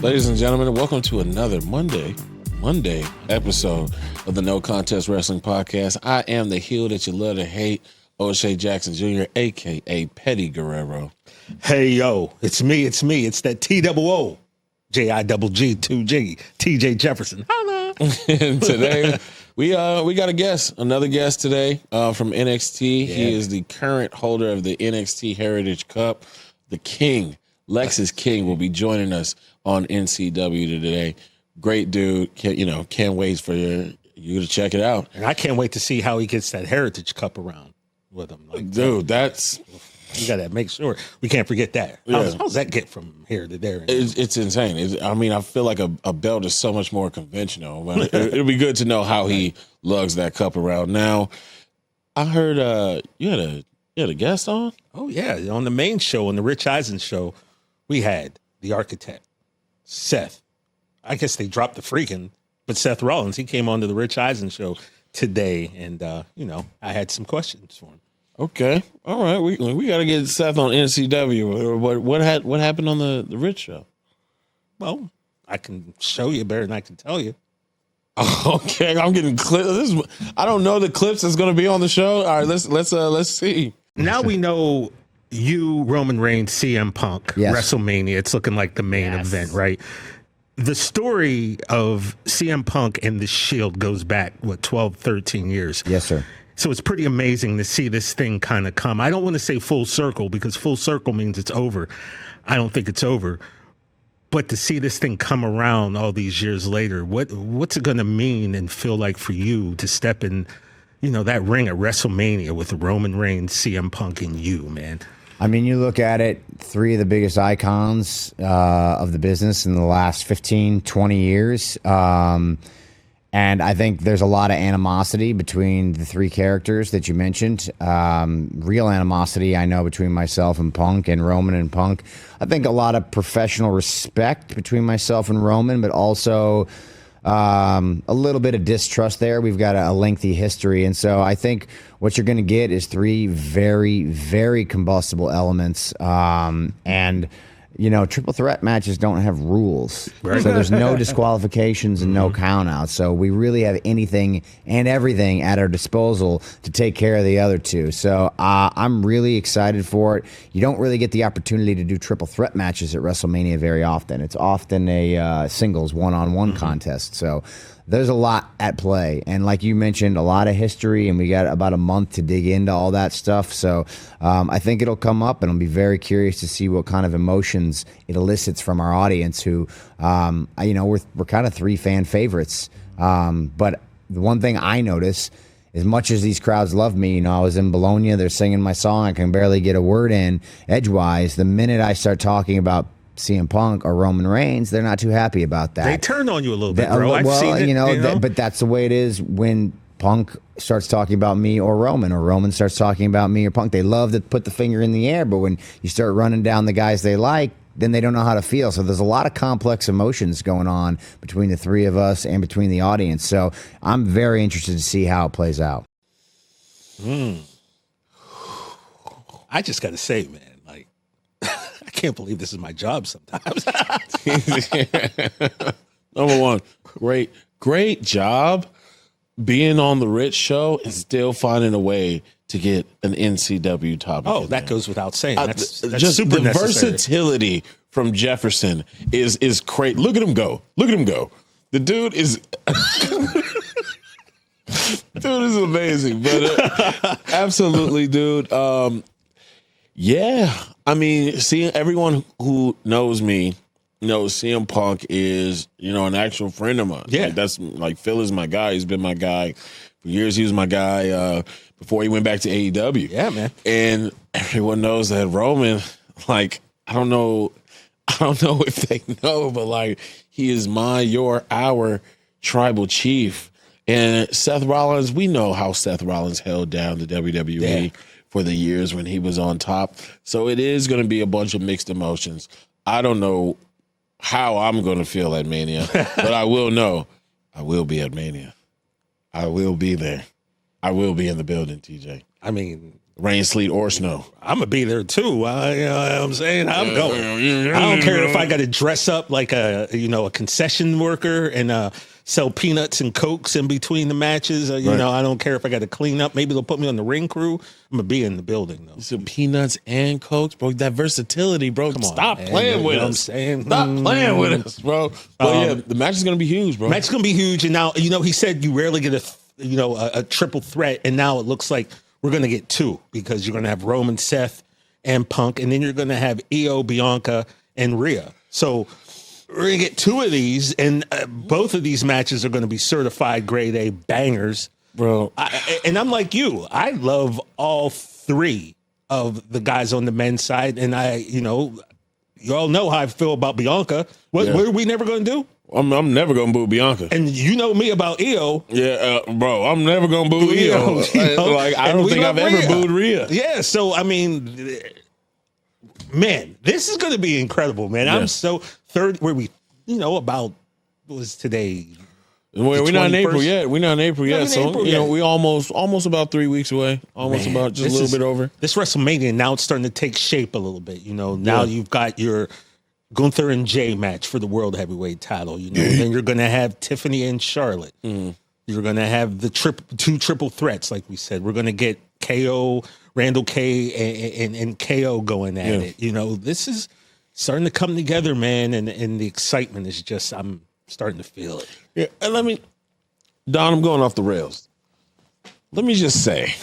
Ladies and gentlemen, welcome to another Monday episode of the No Contest Wrestling Podcast. I am the heel that you love to hate, O'Shea Jackson Jr., a.k.a. Petty Guerrero. Hey, yo, it's me. It's that TOO, JIGG2G, TJ Jefferson. Holla. And today, we got another guest today from NXT. Yeah. He is the current holder of the NXT Heritage Cup. The King, Lexis King, will be joining us on NCW today. Great dude. Can't wait for you to check it out. And I can't wait to see how he gets that Heritage Cup around with him. Dude, that's... You got to make sure. We can't forget that. How's that get from here to there? It's insane. I feel like a belt is so much more conventional. But it'll be good to know how he lugs that cup around. Now, I heard you had a guest on? Oh, yeah. On the main show, on the Rich Eisen show, we had the architect, Seth. I guess they dropped the freaking, but Seth Rollins, he came on to the Rich Eisen show today, and, I had some questions for him. Okay. All right. We got to get Seth on NCW. What happened on the Rich show? Well, I can show you better than I can tell you. Okay. I'm getting clips. I don't know the clips that's going to be on the show. All right. Let's see. Now we know you, Roman Reigns, CM Punk, yes. WrestleMania. It's looking like the main event, right? The story of CM Punk and the Shield goes back, 12, 13 years. Yes, sir. So it's pretty amazing to see this thing kind of come. I don't want to say full circle because full circle means it's over. I don't think it's over. But to see this thing come around all these years later, what's it going to mean and feel like for you to step in, that ring at WrestleMania with Roman Reigns, CM Punk, and you, man? I mean, you look at it, three of the biggest icons of the business in the last 15, 20 years. And I think there's a lot of animosity between the three characters that you mentioned. Real animosity, I know, between myself and Punk and Roman and Punk. I think a lot of professional respect between myself and Roman, but also a little bit of distrust there. We've got a lengthy history. And so I think what you're going to get is three very, very combustible elements. And triple threat matches don't have rules. Right. So there's no disqualifications and no countouts. So we really have anything and everything at our disposal to take care of the other two. So I'm really excited for it. You don't really get the opportunity to do triple threat matches at WrestleMania very often. It's often a singles one-on-one contest. So there's a lot at play. And like you mentioned, a lot of history, and we got about a month to dig into all that stuff. So I think it'll come up, and I'll be very curious to see what kind of emotions it elicits from our audience who, we're kind of three fan favorites. But the one thing I notice, as much as these crowds love me, I was in Bologna, they're singing my song, I can barely get a word in edgewise. The minute I start talking about CM Punk or Roman Reigns, they're not too happy about that. They turn on you a little bit, bro. I've seen it. But that's the way it is when Punk starts talking about me or Roman starts talking about me or Punk. They love to put the finger in the air, but when you start running down the guys they like, then they don't know how to feel. So there's a lot of complex emotions going on between the three of us and between the audience. So I'm very interested to see how it plays out. I just got to say, man, I can't believe this is my job sometimes. Number one, great job being on the Rich show and still finding a way to get an NCW topic. Oh, that goes without saying. That's just super the necessary. Versatility from Jefferson is great. Look at him go. The dude is amazing. But absolutely, dude. Yeah, I mean, seeing everyone who knows me knows CM Punk is, an actual friend of mine. Yeah. That's Phil is my guy. He's been my guy for years. He was my guy before he went back to AEW. Yeah, man. And everyone knows that Roman, I don't know if they know, but he is our tribal chief. And Seth Rollins, we know how Seth Rollins held down the WWE. Yeah. For the years when he was on top. So it is going to be a bunch of mixed emotions. I don't know how I'm going to feel at Mania, but I will know I will be at Mania. I will be there. I will be in the building, TJ. I mean, Rain, sleet, or snow. I'm gonna be there too. You know what I'm saying? I'm going. I don't care if I got to dress up like a concession worker and sell peanuts and Cokes in between the matches. I don't care if I got to clean up. Maybe they'll put me on the ring crew. I'm gonna be in the building though. So peanuts and Cokes, bro. That versatility, bro. Come on, Stop man. playing with us. Stop playing with us, bro. But the match is gonna be huge, bro. Match is gonna be huge, and now he said you rarely get a triple threat, and now it looks like we're going to get two because you're going to have Roman, Seth, and Punk, and then you're going to have Io, Bianca, and Rhea. So we're going to get two of these, and both of these matches are going to be certified grade A bangers. Bro. And I'm like you. I love all three of the guys on the men's side, and you all know how I feel about Bianca. What are we never going to do? I'm never gonna boo Bianca, and you know me about Io. Yeah, bro, I'm never gonna boo Io. I don't think I've ever booed Rhea. Yeah, so I mean, man, this is gonna be incredible, man. Yeah. I'm so where we, about what was today? We're not in April yet. We're not in April yet. So we almost about 3 weeks away. Almost about just a little bit over. This WrestleMania now it's starting to take shape a little bit. Now you've got your Gunther and Jay match for the World Heavyweight title, and then you're going to have Tiffany and Charlotte. You're going to have the two triple threats, like we said. We're going to get KO, Randall K, and KO going at it. This is starting to come together, man, and the excitement is just, I'm starting to feel it. Yeah, and Don, I'm going off the rails. Let me just say,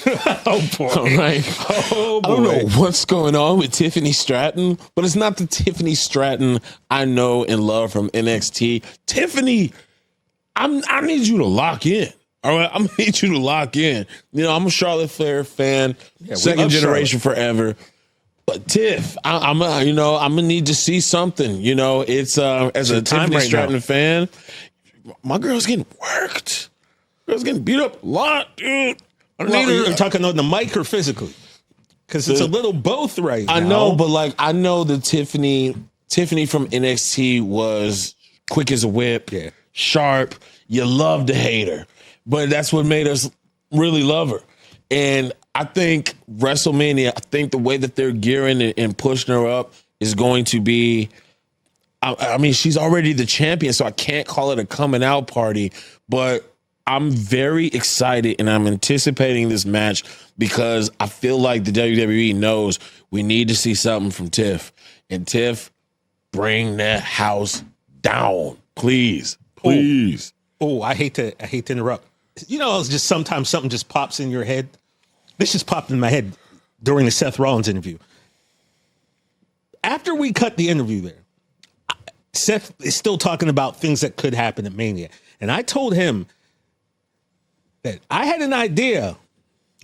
oh boy, all right. Oh boy. I don't know what's going on with Tiffany Stratton, but it's not the Tiffany Stratton I know and love from NXT. Tiffany, I need you to lock in. All right, I need you to lock in. I'm a Charlotte Flair fan, second generation forever. But Tiff, I'm gonna need to see something. It's as a Tiffany Stratton fan, my girl's getting worked. Girl's getting beat up a lot, dude. You're talking on the mic or physically? Because it's a little both right now. I know, but I know that Tiffany from NXT was quick as a whip, sharp. You love to hate her, but that's what made us really love her. And I think WrestleMania, the way that they're gearing and pushing her up is going to be, I mean, she's already the champion, so I can't call it a coming out party, but I'm very excited and I'm anticipating this match because I feel like the WWE knows we need to see something from Tiff. And Tiff, bring that house down, please. I hate to interrupt. It's just sometimes something just pops in your head. This just popped in my head during the Seth Rollins interview. After we cut the interview there, Seth is still talking about things that could happen at Mania. And I told him that I had an idea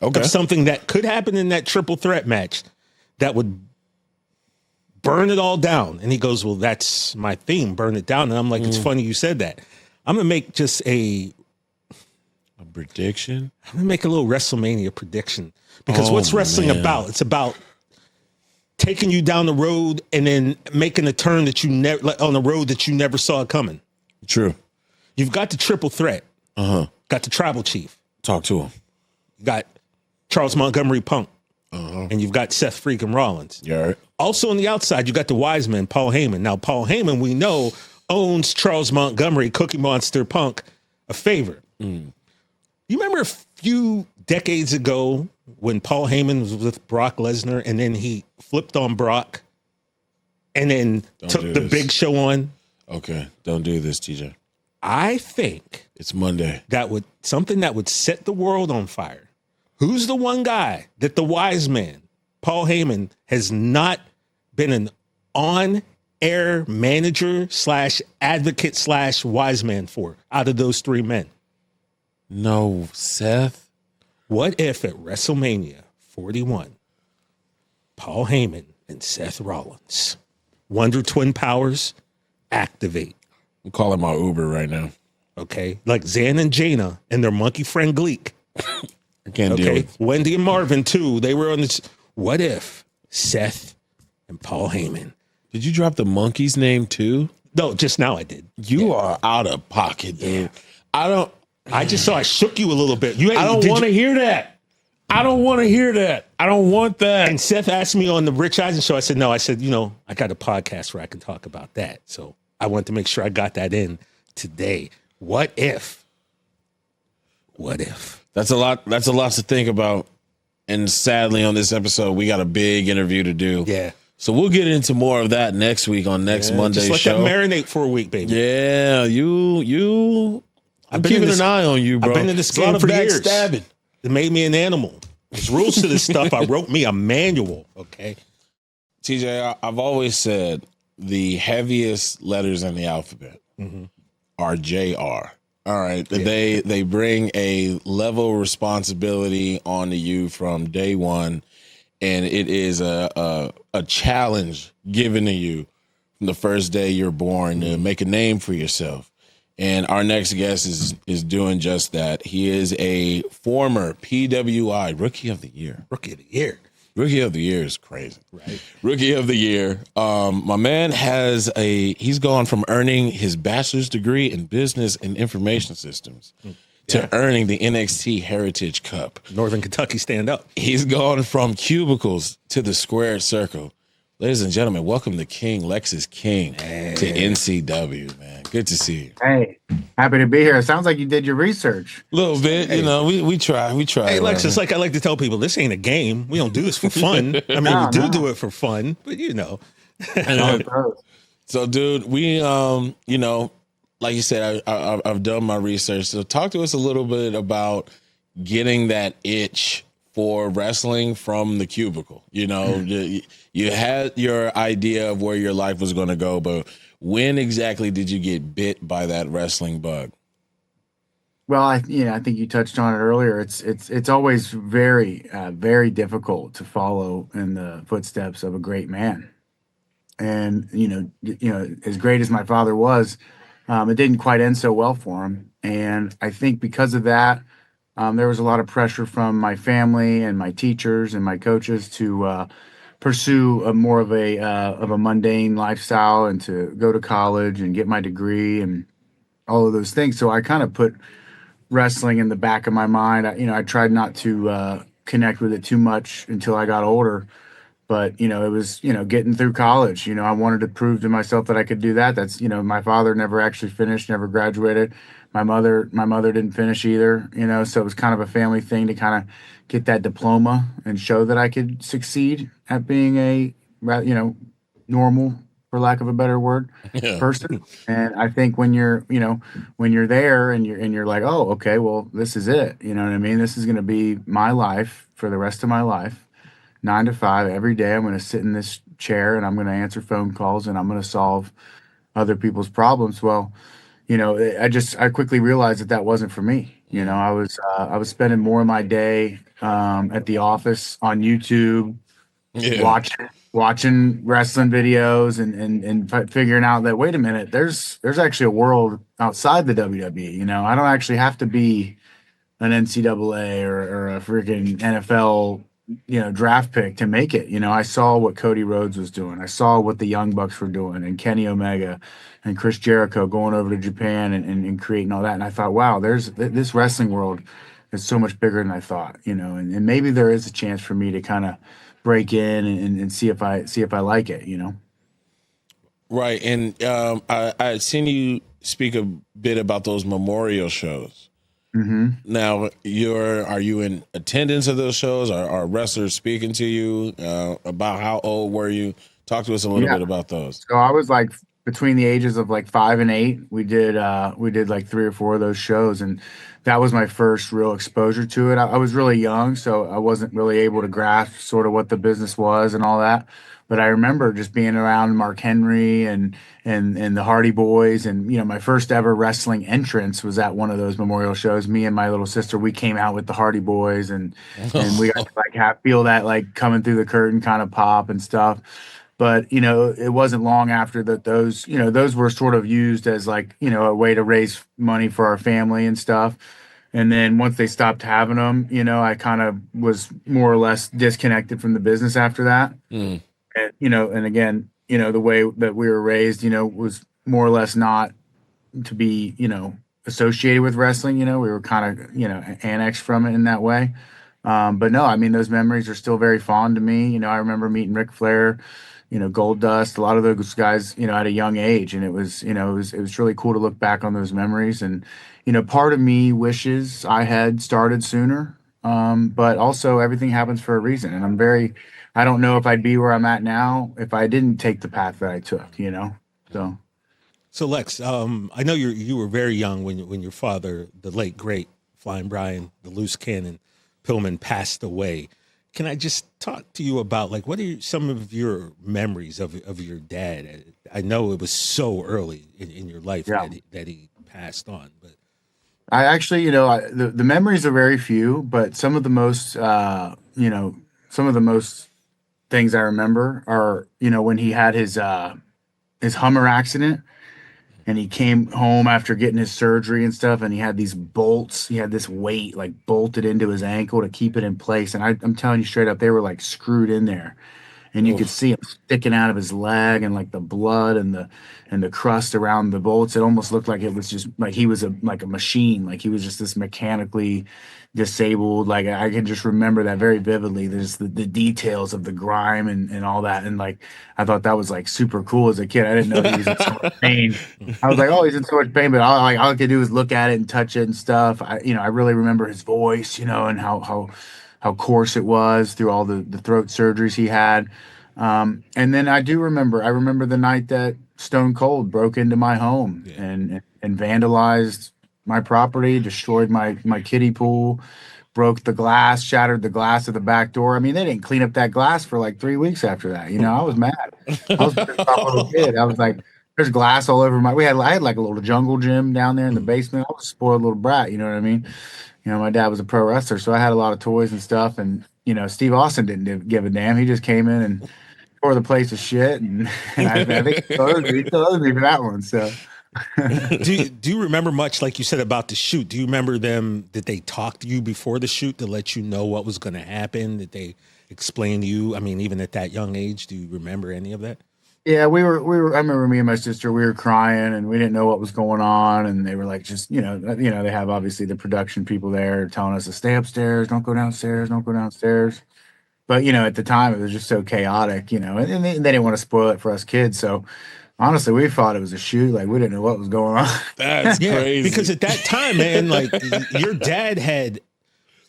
of something that could happen in that triple threat match that would burn it all down. And he goes, well, that's my theme, burn it down. And I'm like, it's funny you said that. I'm going to make just a prediction. I'm going to make a little WrestleMania prediction because what's wrestling about? It's about taking you down the road and then making a turn that you never, on the road that you never saw coming. True. You've got the triple threat. Got the tribal chief. Talk to him. You got Charles Montgomery Punk. And you've got Seth freaking Rollins. Yeah. Right. Also on the outside, you got the wise man, Paul Heyman. Now, Paul Heyman, we know, owns Charles Montgomery, Cookie Monster Punk, a favor. You remember a few decades ago when Paul Heyman was with Brock Lesnar and then he flipped on Brock and then took the Big Show on? Okay. Don't do this, TJ. I think it's Monday. Something that would set the world on fire. Who's the one guy that the wise man, Paul Heyman, has not been an on-air manager / advocate / wise man for out of those three men? No, Seth. What if at WrestleMania 41, Paul Heyman and Seth Rollins, Wonder Twin Powers, activate? I'm calling my Uber right now. Okay. Like Zan and Jaina and their monkey friend Gleek. I can't deal with Wendy and Marvin, too. They were on this. What if Seth and Paul Heyman? Did you drop the monkey's name, too? No, just now I did. You are out of pocket, dude. I just saw I shook you a little bit. I don't want to hear that. I don't want to hear that. I don't want that. And Seth asked me on the Rich Eisen show. I said, no. I said, I got a podcast where I can talk about that. So I wanted to make sure I got that in today. What if? That's a lot. That's a lot to think about. And sadly, on this episode, we got a big interview to do. Yeah. So we'll get into more of that next week on next Monday's just let show. that marinate for a week, baby. Yeah, I'm keeping an eye on you, bro. I've been in this game for years. Backstabbing. It made me an animal. There's rules to this stuff. I wrote me a manual, okay? TJ, I've always said the heaviest letters in the alphabet are JR. All right. Yeah. They bring a level of responsibility onto you from day one, and it is a challenge given to you from the first day you're born to make a name for yourself. And our next guest is doing just that. He is a former PWI Rookie of the Year. Rookie of the Year. Rookie of the Year is crazy. Right. Rookie of the Year. My man he's gone from earning his bachelor's degree in business and information systems to earning the NXT Heritage Cup. Northern Kentucky, stand up. He's gone from cubicles to the squared circle. Ladies and gentlemen, welcome the King, Lexis King, to NCW, man. Good to see you. Hey, happy to be here. It sounds like you did your research. A little bit, we try. Hey, Lexis, like I like to tell people, this ain't a game. We don't do this for fun. I mean, we do it for fun, but So, dude, we, like you said, I've done my research. So talk to us a little bit about getting that itch for wrestling from the cubicle. You had your idea of where your life was going to go, but when exactly did you get bit by that wrestling bug? Well, I think you touched on it earlier. It's always very, very difficult to follow in the footsteps of a great man. And, as great as my father was, it didn't quite end so well for him. And I think because of that, there was a lot of pressure from my family and my teachers and my coaches to pursue more of a mundane lifestyle and to go to college and get my degree and all of those things. So I kind of put wrestling in the back of my mind. I tried not to connect with it too much until I got older. But, it was, getting through college. I wanted to prove to myself that I could do that. That's, my father never actually finished, never graduated. My mother didn't finish either, so it was kind of a family thing to kind of get that diploma and show that I could succeed at being a, normal, for lack of a better word, person. And I think when you're there and you're like, oh, okay, well, this is it. You know what I mean? This is going to be my life for the rest of my life. 9 to 5 every day. I'm going to sit in this chair and I'm going to answer phone calls and I'm going to solve other people's problems. Well, I quickly realized that wasn't for me. I was spending more of my day at the office on YouTube, watching wrestling videos and figuring out that, wait a minute, there's actually a world outside the WWE. I don't actually have to be an NCAA or a freaking NFL draft pick to make it. I saw what Cody Rhodes was doing. I saw what the Young Bucks were doing, and Kenny Omega and Chris Jericho going over to Japan and creating all that. And I thought, wow, this wrestling world is so much bigger than I thought, and maybe there is a chance for me to kind of break in and see if I like it, Right. And I'd seen you speak a bit about those memorial shows. Mm-hmm. Now, are you in attendance of those shows? Are wrestlers speaking to you about how old were you? Talk to us a little bit about those. So I was like between the ages of like 5 and 8. We did like 3 or 4 of those shows, and that was my first real exposure to it. I was really young, so I wasn't really able to grasp sort of what the business was and all that. But I remember just being around Mark Henry and the Hardy Boys, and my first ever wrestling entrance was at one of those memorial shows. Me and my little sister, we came out with the Hardy Boys, and we got to feel that like coming through the curtain kind of pop and stuff. But it wasn't long after that those were sort of used as like a way to raise money for our family and stuff. And then once they stopped having them, I kind of was more or less disconnected from the business after that. Mm. And again, the way that we were raised, was more or less not to be, associated with wrestling. We were kind of, annexed from it in that way. But no, I mean, those memories are still very fond to me. I remember meeting Ric Flair, Gold Dust, a lot of those guys, at a young age. And it was, it was really cool to look back on those memories. And, part of me wishes I had started sooner. But also everything happens for a reason. And I don't know if I'd be where I'm at now if I didn't take the path that I took. So. So Lex, I know you were very young when your father, the late great Flying Brian, the loose cannon Pillman, passed away. Can I just talk to you about what are some of your memories of your dad? I know it was so early in your life that he passed on, but I actually, the memories are very few, but some of the most, some of the most things I remember are, when he had his Hummer accident. And he came home after getting his surgery and stuff, and he had these bolts. He had this weight bolted into his ankle to keep it in place. And I'm telling you straight up, they were screwed in there, and you could see him sticking out of his leg, and the blood and the crust around the bolts. It almost looked like it was just he was a machine, he was just this mechanically disabled. I can just remember that very vividly. There's the details of the grime and all that, and I thought that was super cool as a kid. I didn't know he was in so much pain. I was like, oh, he's in so much pain, but all I could do was look at it and touch it and stuff. I really remember his voice, and how coarse it was through all the throat surgeries he had. And then I remember the night that Stone Cold broke into my home and vandalized my property, destroyed my kiddie pool, broke the glass, shattered the glass of the back door. I mean, they didn't clean up that glass for 3 weeks after that. I was mad. I was a pissed off little kid. I was like, there's glass all over I had a little jungle gym down there in the basement. I was a spoiled little brat, you know what I mean? My dad was a pro wrestler, so I had a lot of toys and stuff. And, Steve Austin didn't give a damn. He just came in and tore the place to shit. And I think he still owes me for that one. So. do you remember much, like you said, about the shoot? Do you remember did they talk to you before the shoot to let you know what was going to happen? Did they explain to you? I mean, even at that young age, do you remember any of that? Yeah, we were. I remember me and my sister. We were crying, and we didn't know what was going on. And they were just, they have obviously the production people there telling us to stay upstairs, don't go downstairs, don't go downstairs. But at the time, it was just so chaotic, and they didn't want to spoil it for us kids. So honestly, we thought it was a shoot. We didn't know what was going on. That's crazy. Because at that time, man, your dad had,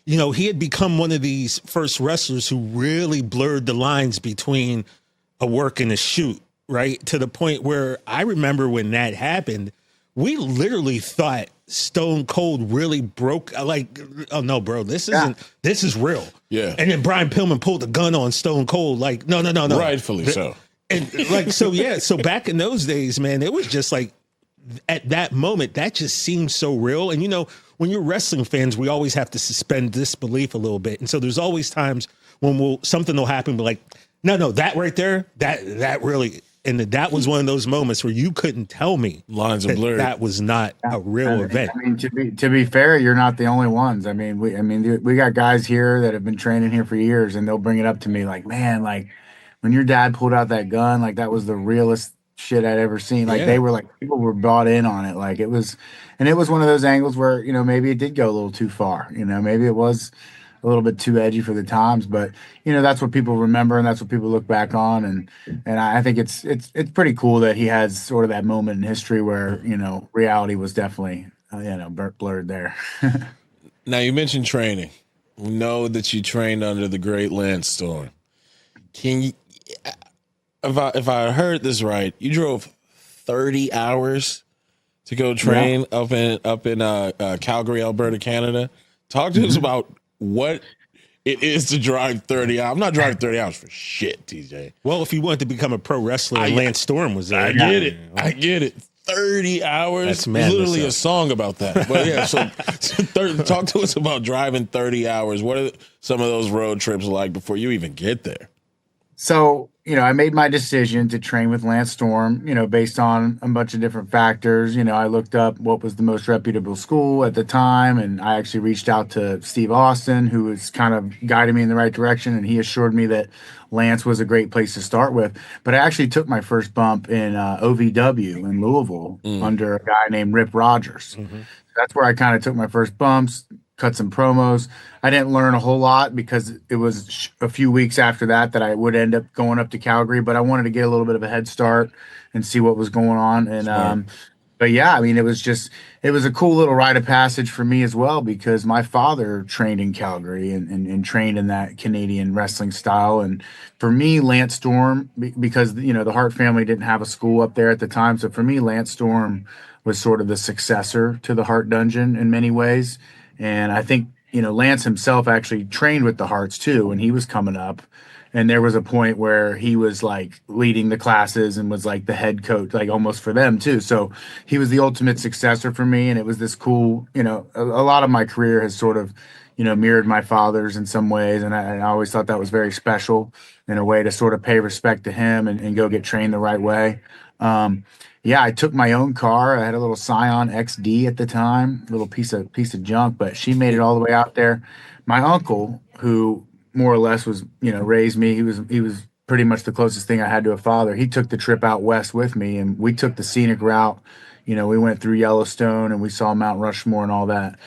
he had become one of these first wrestlers who really blurred the lines between a work and a shoot, right? To the point where I remember when that happened, we literally thought Stone Cold really broke. Oh no, bro, this is real. Yeah. And then Brian Pillman pulled a gun on Stone Cold. No. Rightfully so. And so back in those days, man, it was just at that moment, that just seemed so real. And when you're wrestling fans, we always have to suspend disbelief a little bit. And so there's always times when something will happen, but no, that right there, that really, and that was one of those moments where you couldn't tell me lines are blurred. That was not a real event. I mean, to be fair, you're not the only ones. I mean, we got guys here that have been training here for years, and they'll bring it up to me man, when your dad pulled out that gun, that was the realest shit I'd ever seen. They were people were bought in on it. It was one of those angles where, maybe it did go a little too far. Maybe it was a little bit too edgy for the times, but that's what people remember and that's what people look back on. And I think it's pretty cool that he has sort of that moment in history where, reality was definitely, blurred there. Now you mentioned training. We know that you trained under the great Lance Storm. Can you, if I heard this right, you drove 30 hours to go train up in Calgary, Alberta, Canada. Talk to us about what it is to drive 30 hours. I'm not driving 30 hours for shit, TJ. Well, if you wanted to become a pro wrestler, Lance Storm was there. I get it. 30 hours. That's There's literally a song about that. But yeah, so talk to us about driving 30 hours. What are some of those road trips like before you even get there? So, I made my decision to train with Lance Storm, based on a bunch of different factors. I looked up what was the most reputable school at the time, and I actually reached out to Steve Austin, who was kind of guiding me in the right direction, and he assured me that Lance was a great place to start with. But I actually took my first bump in OVW in Louisville under a guy named Rip Rogers. Mm-hmm. That's where I kind of took my first bumps, cut some promos. I didn't learn a whole lot because it was a few weeks after that I would end up going up to Calgary, but I wanted to get a little bit of a head start and see what was going on. And Smart. but yeah, I mean, it was a cool little rite of passage for me as well because my father trained in Calgary and trained in that Canadian wrestling style. And for me, Lance Storm, because, the Hart family didn't have a school up there at the time. So for me, Lance Storm was sort of the successor to the Hart Dungeon in many ways. And I think, Lance himself actually trained with the Harts too when he was coming up. And there was a point where he was like leading the classes and was like the head coach, like almost for them too. So he was the ultimate successor for me. And it was this cool, a lot of my career has sort of, mirrored my father's in some ways. And I always thought that was very special in a way to sort of pay respect to him and go get trained the right way. Yeah, I took my own car. I had a little Scion XD at the time, a little piece of junk, but she made it all the way out there. My uncle, who more or less was, raised me. He was pretty much the closest thing I had to a father. He took the trip out west with me, and we took the scenic route. We went through Yellowstone and we saw Mount Rushmore and all that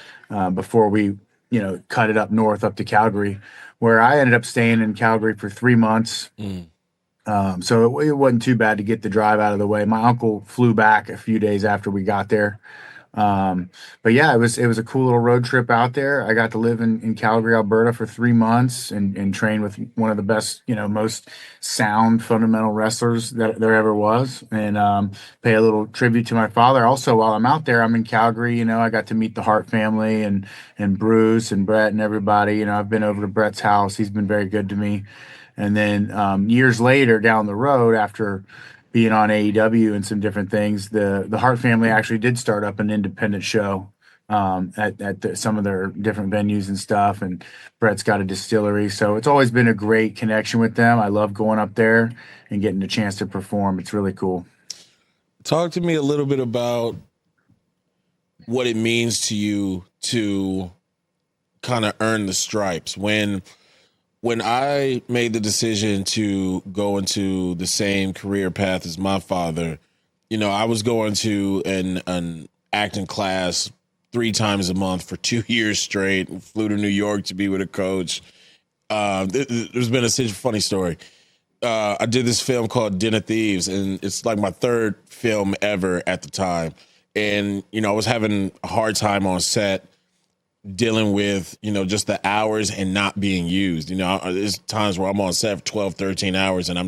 before we, cut it up north up to Calgary, where I ended up staying in Calgary for 3 months. So it wasn't too bad to get the drive out of the way. My uncle flew back a few days after we got there. But yeah, it was a cool little road trip out there. I got to live in Calgary, Alberta for 3 months and train with one of the best, most sound fundamental wrestlers that there ever was, and pay a little tribute to my father. Also, while I'm out there, I'm in Calgary. I got to meet the Hart family and Bruce and Brett and everybody. I've been over to Brett's house. He's been very good to me. And then years later, down the road, after being on AEW and some different things, the Hart family actually did start up an independent show at some of their different venues and stuff. And Brett's got a distillery, so it's always been a great connection with them. I love going up there and getting a chance to perform. It's really cool. Talk to me a little bit about what it means to you to kind of earn the stripes. When I made the decision to go into the same career path as my father, I was going to an acting class 3 times a month for 2 years straight. Flew to New York to be with a coach. There's been a funny story. I did this film called Den of Thieves, and it's like my 3rd film ever at the time. And, I was having a hard time on set dealing with, just the hours and not being used. There's times where I'm on set for 12, 13 hours and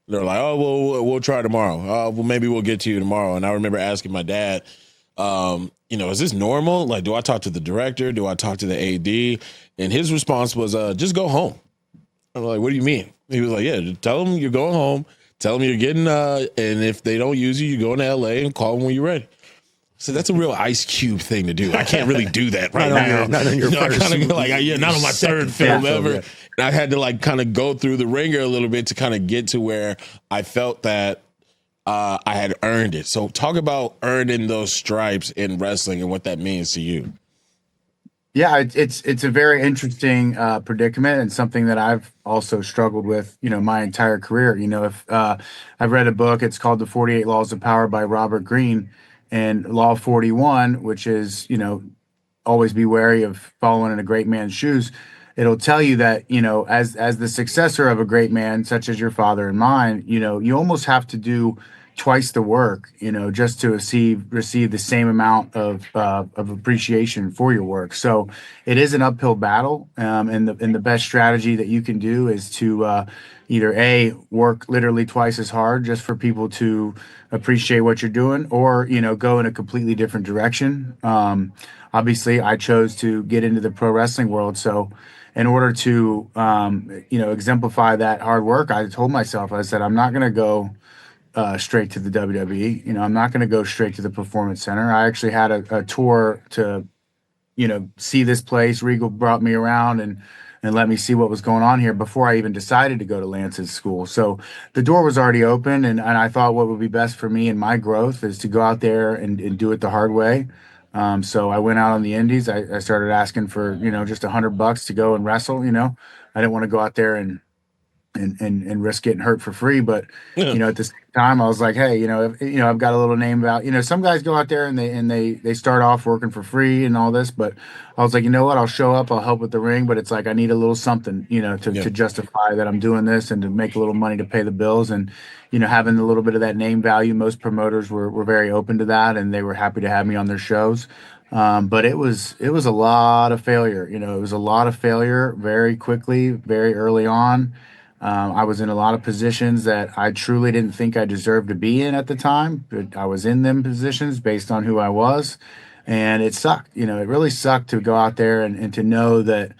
they're like, oh, well, we'll try tomorrow. Well, maybe we'll get to you tomorrow. And I remember asking my dad, is this normal? Like, do I talk to the director? Do I talk to the AD? And his response was, just go home. I'm like, what do you mean? He was like, yeah, just tell them you're going home. Tell them you're getting, and if they don't use you, you go to LA and call them when you're ready. So that's a real Ice Cube thing to do. I can't really do that right now. Not on your first. I kind of like, not on my 3rd film ever. Yeah. And I had to like kind of go through the ringer a little bit to kind of get to where I felt that I had earned it. So talk about earning those stripes in wrestling and what that means to you. Yeah, it's a very interesting predicament and something that I've also struggled with, my entire career. If I've read a book, it's called The 48 Laws of Power by Robert Greene. And Law 41, which is, always be wary of following in a great man's shoes. It'll tell you that, as the successor of a great man, such as your father and mine, you almost have to do twice the work, just to receive the same amount of appreciation for your work. So it is an uphill battle. And the best strategy that you can do is to either work literally twice as hard just for people to appreciate what you're doing, or, go in a completely different direction. Obviously I chose to get into the pro wrestling world. So in order to, exemplify that hard work, I told myself, I said, I'm not going to go straight to the WWE. I'm not going to go straight to the Performance Center. I actually had a tour to, see this place. Regal brought me around and let me see what was going on here before I even decided to go to Lance's school. So the door was already open, and I thought what would be best for me and my growth is to go out there and do it the hard way. So I went out on the indies. I started asking for, just $100 to go and wrestle. I didn't want to go out there and and risk getting hurt for free. But Yeah. at the same time, I was like, hey, I've got a little name about, some guys go out there and they start off working for free and all this, but I was like, you know what, I'll show up, I'll help with the ring, but it's like I need a little something, Yeah. to justify that I'm doing this and to make a little money to pay the bills. And having a little bit of that name value, most promoters were very open to that, and they were happy to have me on their shows. But it was a lot of failure. It was a lot of failure very quickly, very early on. I was in a lot of positions that I truly didn't think I deserved to be in at the time, but I was in them positions based on who I was. And it sucked. It really sucked to go out there and to know that,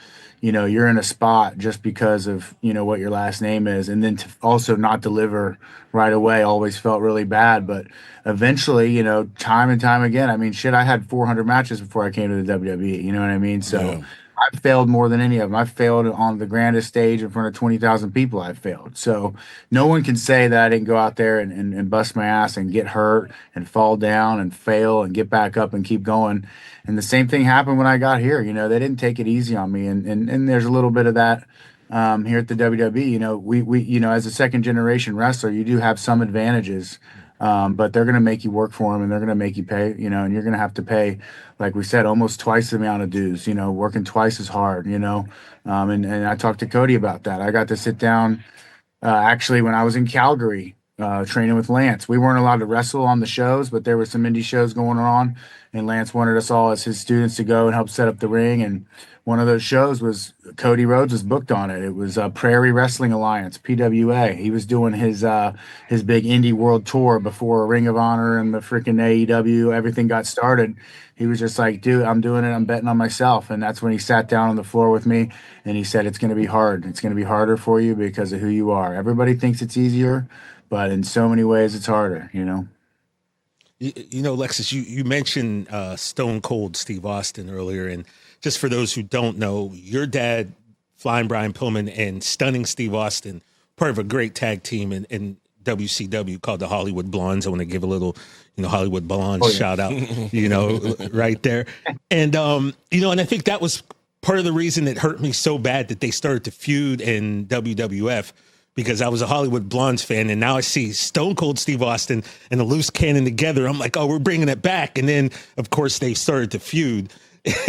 you're in a spot just because of, what your last name is. And then to also not deliver right away always felt really bad. But eventually, time and time again, I mean, shit, I had 400 matches before I came to the WWE. You know what I mean? So. Yeah. I failed more than any of them. I failed on the grandest stage in front of 20,000 people. I failed. So no one can say that I didn't go out there and bust my ass and get hurt and fall down and fail and get back up and keep going. And the same thing happened when I got here. They didn't take it easy on me. And there's a little bit of that here at the WWE. We as a second generation wrestler, you do have some advantages. But they're going to make you work for them, and they're going to make you pay, and you're going to have to pay, like we said, almost twice the amount of dues, working twice as hard, and I talked to Cody about that. I got to sit down, actually, when I was in Calgary, training with Lance. We weren't allowed to wrestle on the shows, but there were some indie shows going on, and Lance wanted us all as his students to go and help set up the ring. And one of those shows was Cody Rhodes was booked on it. It was Prairie Wrestling Alliance, PWA. He was doing his big indie world tour before Ring of Honor and the freaking AEW, everything got started. He was just like, dude, I'm doing it. I'm betting on myself. And that's when he sat down on the floor with me and he said, it's going to be hard. It's going to be harder for you because of who you are. Everybody thinks it's easier, but in so many ways it's harder, Lexis, you mentioned Stone Cold Steve Austin earlier, and just for those who don't know, your dad, Flying Brian Pillman, and Stunning Steve Austin, part of a great tag team in WCW called the Hollywood Blondes. I want to give a little, Hollywood Blondes shout out, right there. And, and I think that was part of the reason it hurt me so bad that they started to feud in WWF, because I was a Hollywood Blondes fan, and now I see Stone Cold Steve Austin and the Loose Cannon together. I'm like, oh, we're bringing it back. And then, of course, they started to feud.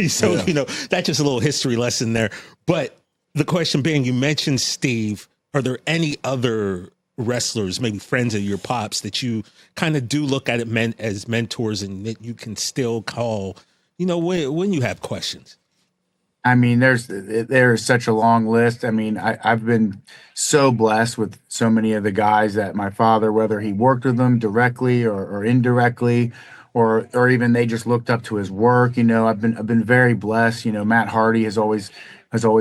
So, that's just a little history lesson there. But the question being, you mentioned Steve. Are there any other wrestlers, maybe friends of your pops, that you kind of do look at it as mentors and that you can still call, when you have questions? I mean, there's such a long list. I mean, I've been so blessed with so many of the guys that my father, whether he worked with them directly or indirectly, or even they just looked up to his work. I've been very blessed. Matt Hardy has always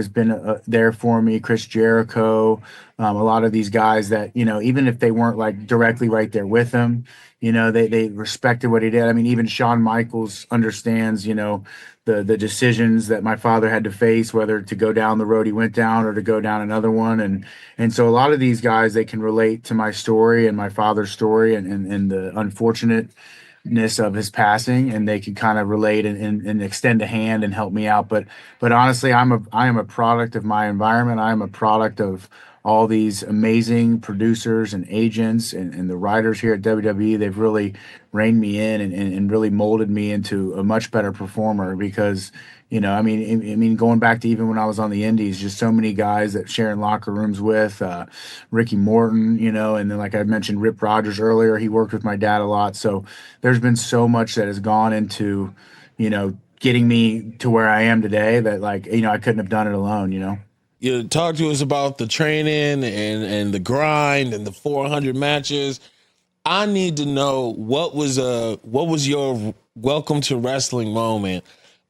been there for me. Chris Jericho, a lot of these guys that even if they weren't like directly right there with him, they respected what he did. I mean, even Shawn Michaels understands the decisions that my father had to face, whether to go down the road he went down or to go down another one. And so a lot of these guys, they can relate to my story and my father's story and the unfortunateness of his passing, and they can kind of relate and extend a hand and help me out. But honestly, I am a product of my environment. I am a product of all these amazing producers and agents and the writers here at WWE. They've really reined me in and really molded me into a much better performer because, I mean, going back to even when I was on the Indies, just so many guys that sharing locker rooms with, Ricky Morton, and then like I mentioned, Rip Rogers earlier, he worked with my dad a lot. So there's been so much that has gone into, getting me to where I am today that I couldn't have done it alone, You talk to us about the training and the grind and the 400 matches. I need to know what was your welcome to wrestling moment,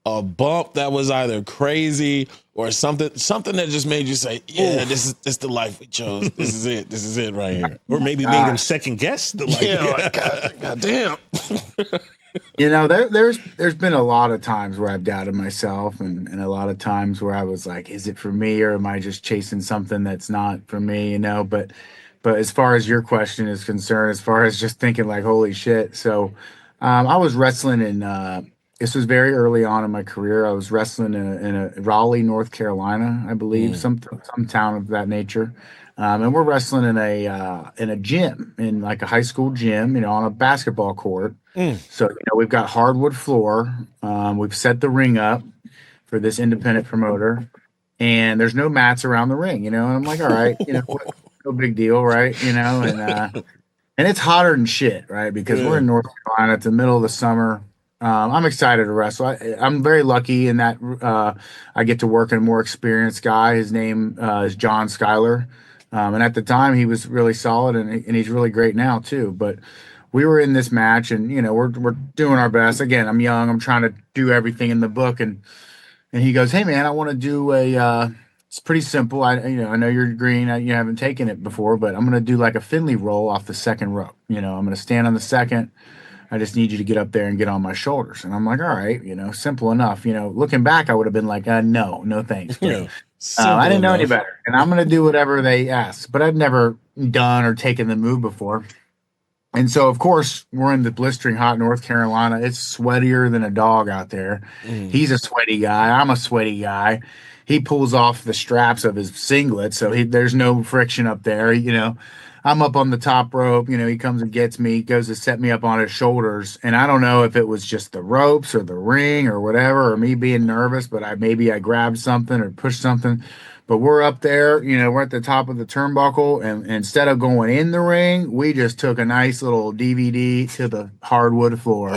a bump that was either crazy or something that just made you say, yeah, this is the life we chose. This is it right here. Or maybe made him second guess the life. Yeah, like, God damn. There's been a lot of times where I've doubted myself and a lot of times where I was like, is it for me or am I just chasing something that's not for me, But as far as your question is concerned, as far as just thinking like, holy shit. So I was wrestling this was very early on in my career. I was wrestling in a Raleigh, North Carolina, I believe, some town of that nature. And we're wrestling in a gym, in like a high school gym, on a basketball court. So we've got hardwood floor. We've set the ring up for this independent promoter, and there's no mats around the ring. And I'm like, all right, no big deal, right? And it's hotter than shit, right? Because we're in North Carolina. It's the middle of the summer. I'm excited to wrestle. I'm very lucky in that I get to work in a more experienced guy. His name is John Schuyler. And at the time, he was really solid, and he's really great now, too. But we were in this match, and, we're doing our best. Again, I'm young. I'm trying to do everything in the book. And he goes, "Hey, man, I want to do it's pretty simple. I know you're green. You haven't taken it before, but I'm going to do like a Finley roll off the second rope. I'm going to stand on the second. I just need you to get up there and get on my shoulders." And I'm like, all right, simple enough. Looking back, I would have been like, no thanks. But, I didn't know any better. And I'm going to do whatever they ask. But I'd never done or taken the move before. And so, of course, we're in the blistering hot North Carolina. It's sweatier than a dog out there. He's a sweaty guy. I'm a sweaty guy. He pulls off the straps of his singlet, so there's no friction up there. I'm up on the top rope. He comes and gets me, goes to set me up on his shoulders. And I don't know if it was just the ropes or the ring or whatever, or me being nervous, but maybe I grabbed something or pushed something. But we're up there, we're at the top of the turnbuckle, and instead of going in the ring, we just took a nice little DVD to the hardwood floor.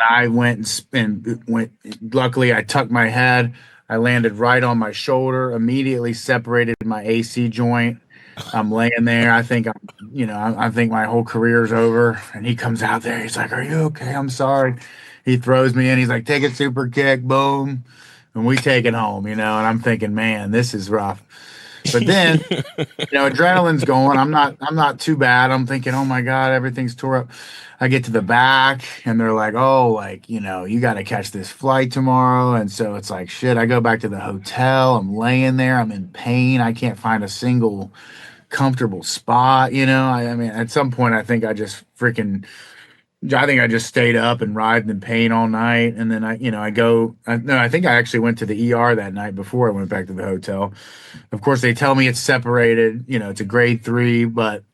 I went and went. Luckily, I tucked my head. I landed right on my shoulder, immediately separated my AC joint. I'm laying there. I think I think my whole career's over. And he comes out there. He's like, "Are you okay? I'm sorry." He throws me in. He's like, "Take a super kick, boom." And we take it home, and I'm thinking, man, this is rough. But then, adrenaline's going. I'm not too bad. I'm thinking, oh my God, everything's tore up. I get to the back and they're like, oh, you got to catch this flight tomorrow. And so it's like, shit, I go back to the hotel. I'm laying there. I'm in pain. I can't find a single comfortable spot. I mean, at some point, I think I just stayed up and writhed in pain all night. And then I think I actually went to the ER that night before I went back to the hotel. Of course, they tell me it's separated, it's a grade 3, but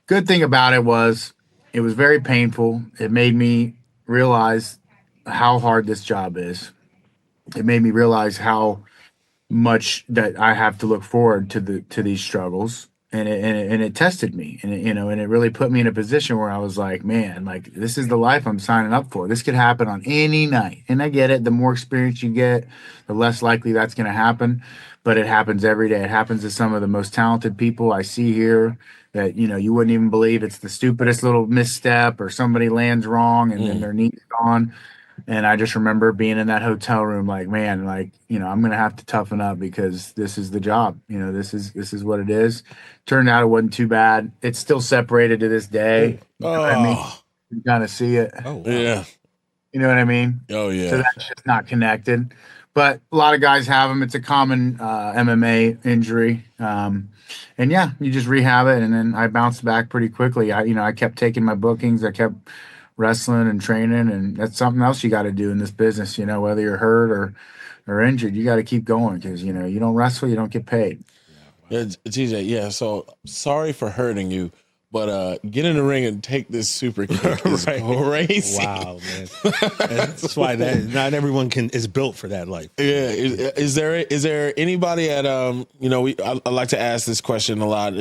good thing about it was very painful. It made me realize how hard this job is. It made me realize how much that I have to look forward to these struggles. And it tested me, and it really put me in a position where I was like, man, this is the life I'm signing up for. This could happen on any night. And I get it. The more experience you get, the less likely that's going to happen. But it happens every day. It happens to some of the most talented people I see here that, you wouldn't even believe. It's the stupidest little misstep, or somebody lands wrong and then their knee's gone. And I just remember being in that hotel room, like, man, I'm going to have to toughen up because this is the job. This is what it is. Turned out it wasn't too bad. It's still separated to this day. You know what I mean? You kind of see it. Oh, wow. Yeah. You know what I mean? Oh, yeah. So that's just not connected. But a lot of guys have them. It's a common MMA injury. And yeah, you just rehab it. And then I bounced back pretty quickly. I kept taking my bookings. I kept wrestling and training, and that's something else you got to do in this business. Whether you're hurt or injured, you got to keep going because you don't wrestle, you don't get paid. Yeah, TJ. Yeah. So sorry for hurting you, but get in the ring and take this super kick is crazy. Wow, man. That's why not everyone is built for that life. Yeah. Is there anybody at I like to ask this question a lot.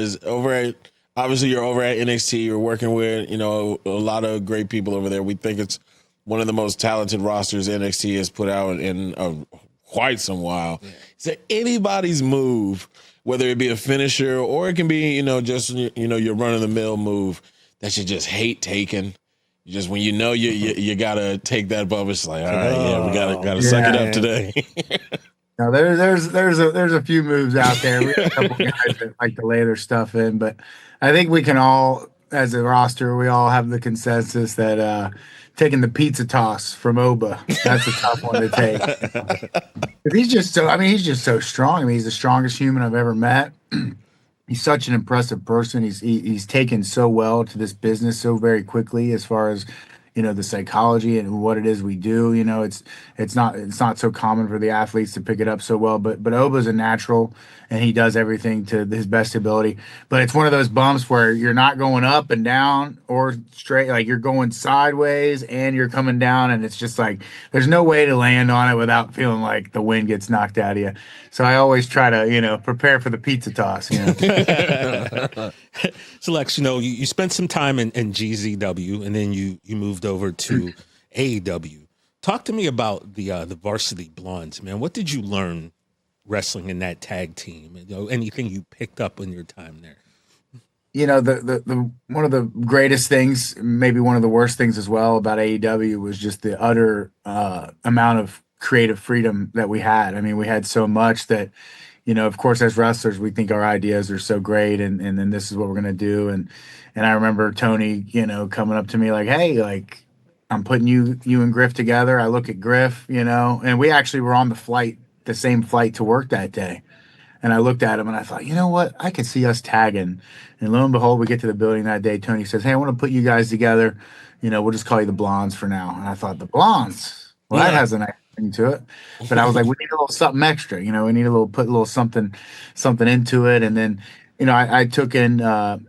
Obviously, you're over at NXT. You're working with, a lot of great people over there. We think it's one of the most talented rosters NXT has put out in quite some while. Yeah. Is there anybody's move, whether it be a finisher or it can be, just your run-of-the-mill move that you just hate taking? Just when you gotta take that bump, it's like, all right, we gotta suck it up today. Now there's a few moves out there. We have a couple guys that like to lay their stuff in, but I think we can all, as a roster, we all have the consensus that taking the pizza toss from Oba, that's a tough one to take. He's just so strong. I mean, he's the strongest human I've ever met. He's such an impressive person. He's taken so well to this business so very quickly, as far as the psychology and what it is we do. It's not so common for the athletes to pick it up so well. But Oba's a natural, and he does everything to his best ability. But it's one of those bumps where you're not going up and down or straight, like you're going sideways and you're coming down, and it's just like there's no way to land on it without feeling like the wind gets knocked out of you. So I always try to, prepare for the pizza toss. So Lex, you spent some time in GZW, and then you moved over to AEW. Talk to me about the Varsity Blondes, man. What did you learn wrestling in that tag team? Anything you picked up in your time there? The one of the greatest things, maybe one of the worst things as well about AEW was just the utter amount of creative freedom that we had. I mean, we had so much that, of course, as wrestlers, we think our ideas are so great, and then this is what we're gonna do. And I remember Tony, coming up to me like, "Hey, like, I'm putting you and Griff together." I look at Griff, and we actually were on the same flight to work that day. And I looked at him and I thought, you know what? I could see us tagging. And lo and behold, we get to the building that day. Tony says, "Hey, I want to put you guys together. We'll just call you the Blondes for now." And I thought, the Blondes? Well, that has a nice thing to it. But I was like, we need a little something extra. We need put a little something into it. And then, I took in, I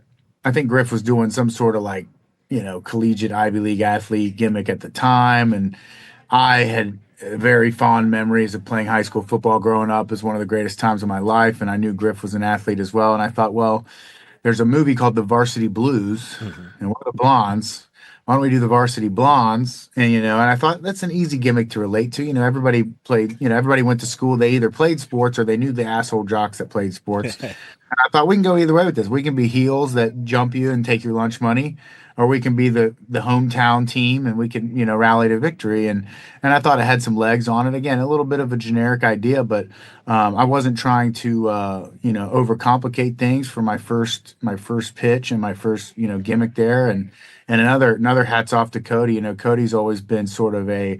think Griff was doing some sort of like, collegiate Ivy League athlete gimmick at the time. And I had very fond memories of playing high school football growing up. As one of the greatest times of my life. And I knew Griff was an athlete as well. And I thought, well, there's a movie called The Varsity Blues, and we're the Blondes. Why don't we do the Varsity Blondes? And I thought that's an easy gimmick to relate to. Everybody played, everybody went to school. They either played sports or they knew the asshole jocks that played sports. And I thought we can go either way with this. We can be heels that jump you and take your lunch money, or we can be the hometown team and we can, rally to victory. And I thought it had some legs on it. Again, a little bit of a generic idea, but I wasn't trying to, overcomplicate things for my first pitch and my first, gimmick there. And another hats off to Cody. Cody's always been sort of a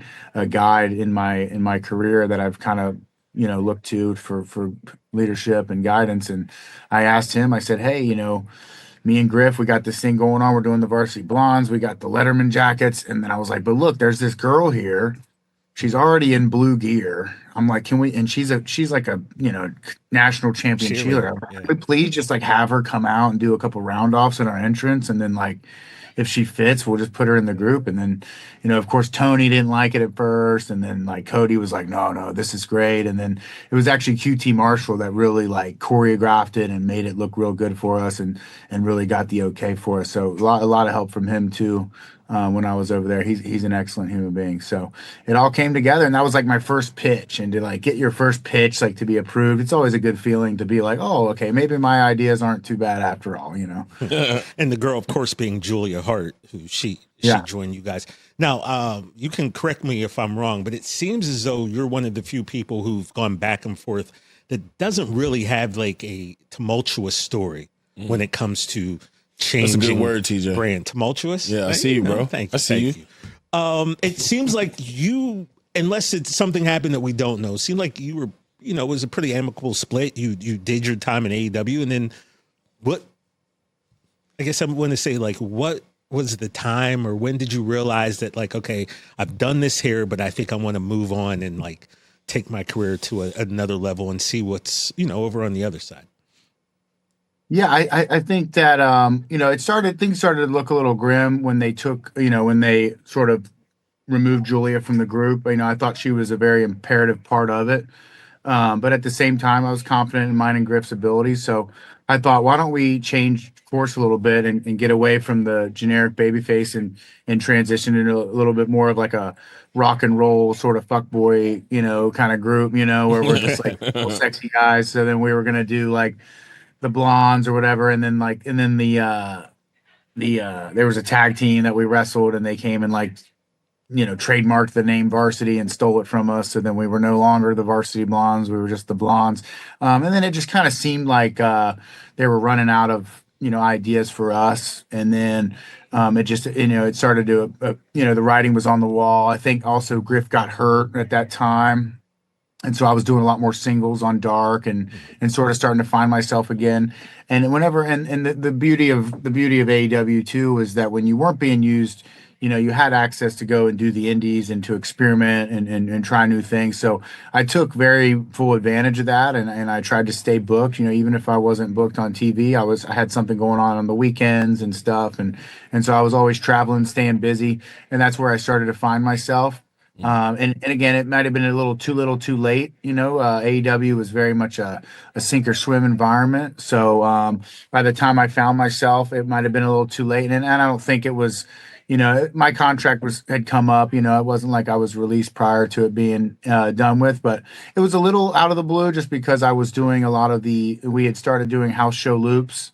guide in my career that I've kind of, looked to for leadership and guidance. And I asked him, I said, "Hey, me and Griff, we got this thing going on. We're doing the Varsity Blondes. We got the Letterman jackets." And then I was like, "But look, there's this girl here. She's already in blue gear." I'm like, "Can we?" And she's like a national champion cheerleader. Yeah. Can we please just like have her come out and do a couple round offs in our entrance, and then like, if she fits, we'll just put her in the group. And then, of course, Tony didn't like it at first. And then like Cody was like, no, this is great. And then it was actually QT Marshall that really like choreographed it and made it look real good for us and really got the okay for us. So a lot of help from him too. When I was over there, he's an excellent human being. So it all came together, and that was like my first pitch. And to like get your first pitch, like to be approved, it's always a good feeling to be like, oh, okay, maybe my ideas aren't too bad after all, And the girl, of course, being Julia Hart, who she joined you guys. Now, you can correct me if I'm wrong, but it seems as though you're one of the few people who've gone back and forth that doesn't really have like a tumultuous story when it comes to changing. That's a good word, TJ. Brand tumultuous. Yeah, I see you, bro. Thank you. I see you. It seems like you, unless it's something happened that we don't know, seemed like you were, it was a pretty amicable split. You did your time in AEW, and then what? I guess I'm going to say, like, what was the time, or when did you realize that, like, okay, I've done this here, but I think I want to move on and like take my career to another level and see what's over on the other side? Yeah, I think that things started to look a little grim when they took, when they sort of removed Julia from the group. I thought she was a very imperative part of it. But at the same time, I was confident in mine and Griff's abilities. So I thought, why don't we change course a little bit and get away from the generic babyface and transition into a little bit more of like a rock and roll sort of fuckboy, kind of group, where we're just like sexy guys. So then we were going to do like the Blondes or whatever, and then there was a tag team that we wrestled, and they came and like trademarked the name Varsity and stole it from us. So then we were no longer the Varsity Blondes, we were just the Blondes. And then it just kind of seemed like they were running out of ideas for us, and then it just it started to the writing was on the wall. I think also Griff got hurt at that time. And so I was doing a lot more singles on Dark and sort of starting to find myself again. And whenever and the beauty of AEW too is that when you weren't being used, you had access to go and do the indies and to experiment and try new things. So I took very full advantage of that, and I tried to stay booked. Even if I wasn't booked on TV, I had something going on the weekends and stuff, and so I was always traveling, staying busy, and that's where I started to find myself. And again, it might have been a little too late. AEW was very much a sink or swim environment. So by the time I found myself, it might have been a little too late. And I don't think it was, my contract had come up. It wasn't like I was released prior to it being done with, but it was a little out of the blue just because I was doing a lot of we had started doing house show loops.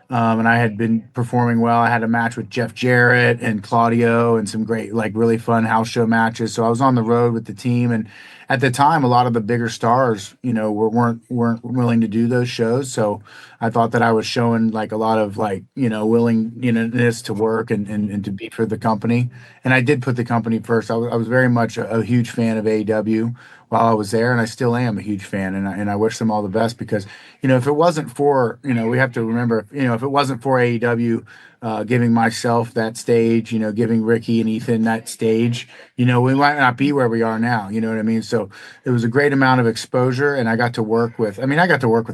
And I had been performing well. I had a match with Jeff Jarrett and Claudio and some great, like really fun house show matches. So I was on the road with the team. And at the time, a lot of the bigger stars, weren't willing to do those shows. So I thought that I was showing like a lot of like, willingness to work and to be for the company. And I did put the company first. I was very much a huge fan of AEW while I was there, and I still am a huge fan, and I wish them all the best because, if it wasn't for, we have to remember, if it wasn't for AEW giving myself that stage, giving Ricky and Ethan that stage, we might not be where we are now. You know what I mean? So it was a great amount of exposure, and I got to work with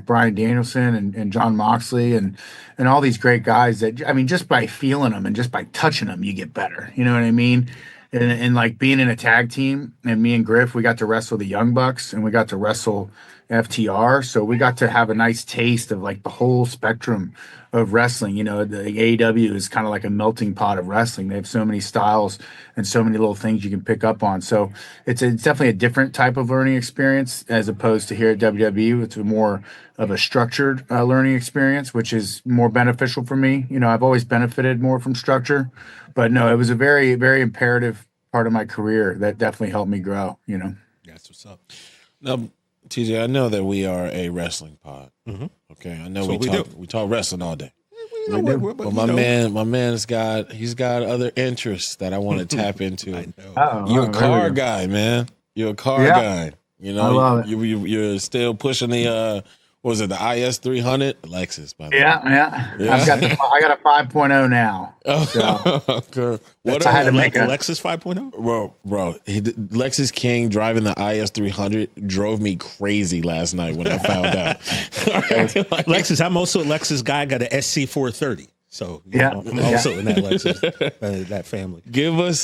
Brian Danielson and John Moxley and all these great guys that, just by feeling them and just by touching them, you get better. You know what I mean? And like being in a tag team, and me and Griff, we got to wrestle the Young Bucks and we got to wrestle FTR. So we got to have a nice taste of like the whole spectrum of wrestling. The AEW is kind of like a melting pot of wrestling. They have so many styles and so many little things you can pick up on. So it's definitely a different type of learning experience as opposed to here at WWE. It's more of a structured learning experience, which is more beneficial for me. I've always benefited more from structure, but no, it was a very, very imperative part of my career that definitely helped me grow. That's what's up. Now, TJ, I know that we are a wrestling pod. Mm-hmm. Okay, I know we talk wrestling all day. But my man's got other interests that I want to tap into. I know. You're a car guy, man. You're a car guy. I love it. You're still pushing the what was it, the IS 300 Lexus? By the way. Yeah. I got a 5.0 now. So. I had to make a Lexus 5.0. Bro, Lexis King driving the IS 300 drove me crazy last night when I found out. Lexus, I'm also a Lexus guy. I got an SC 430. So I'm also in that Lexus, that family. Give us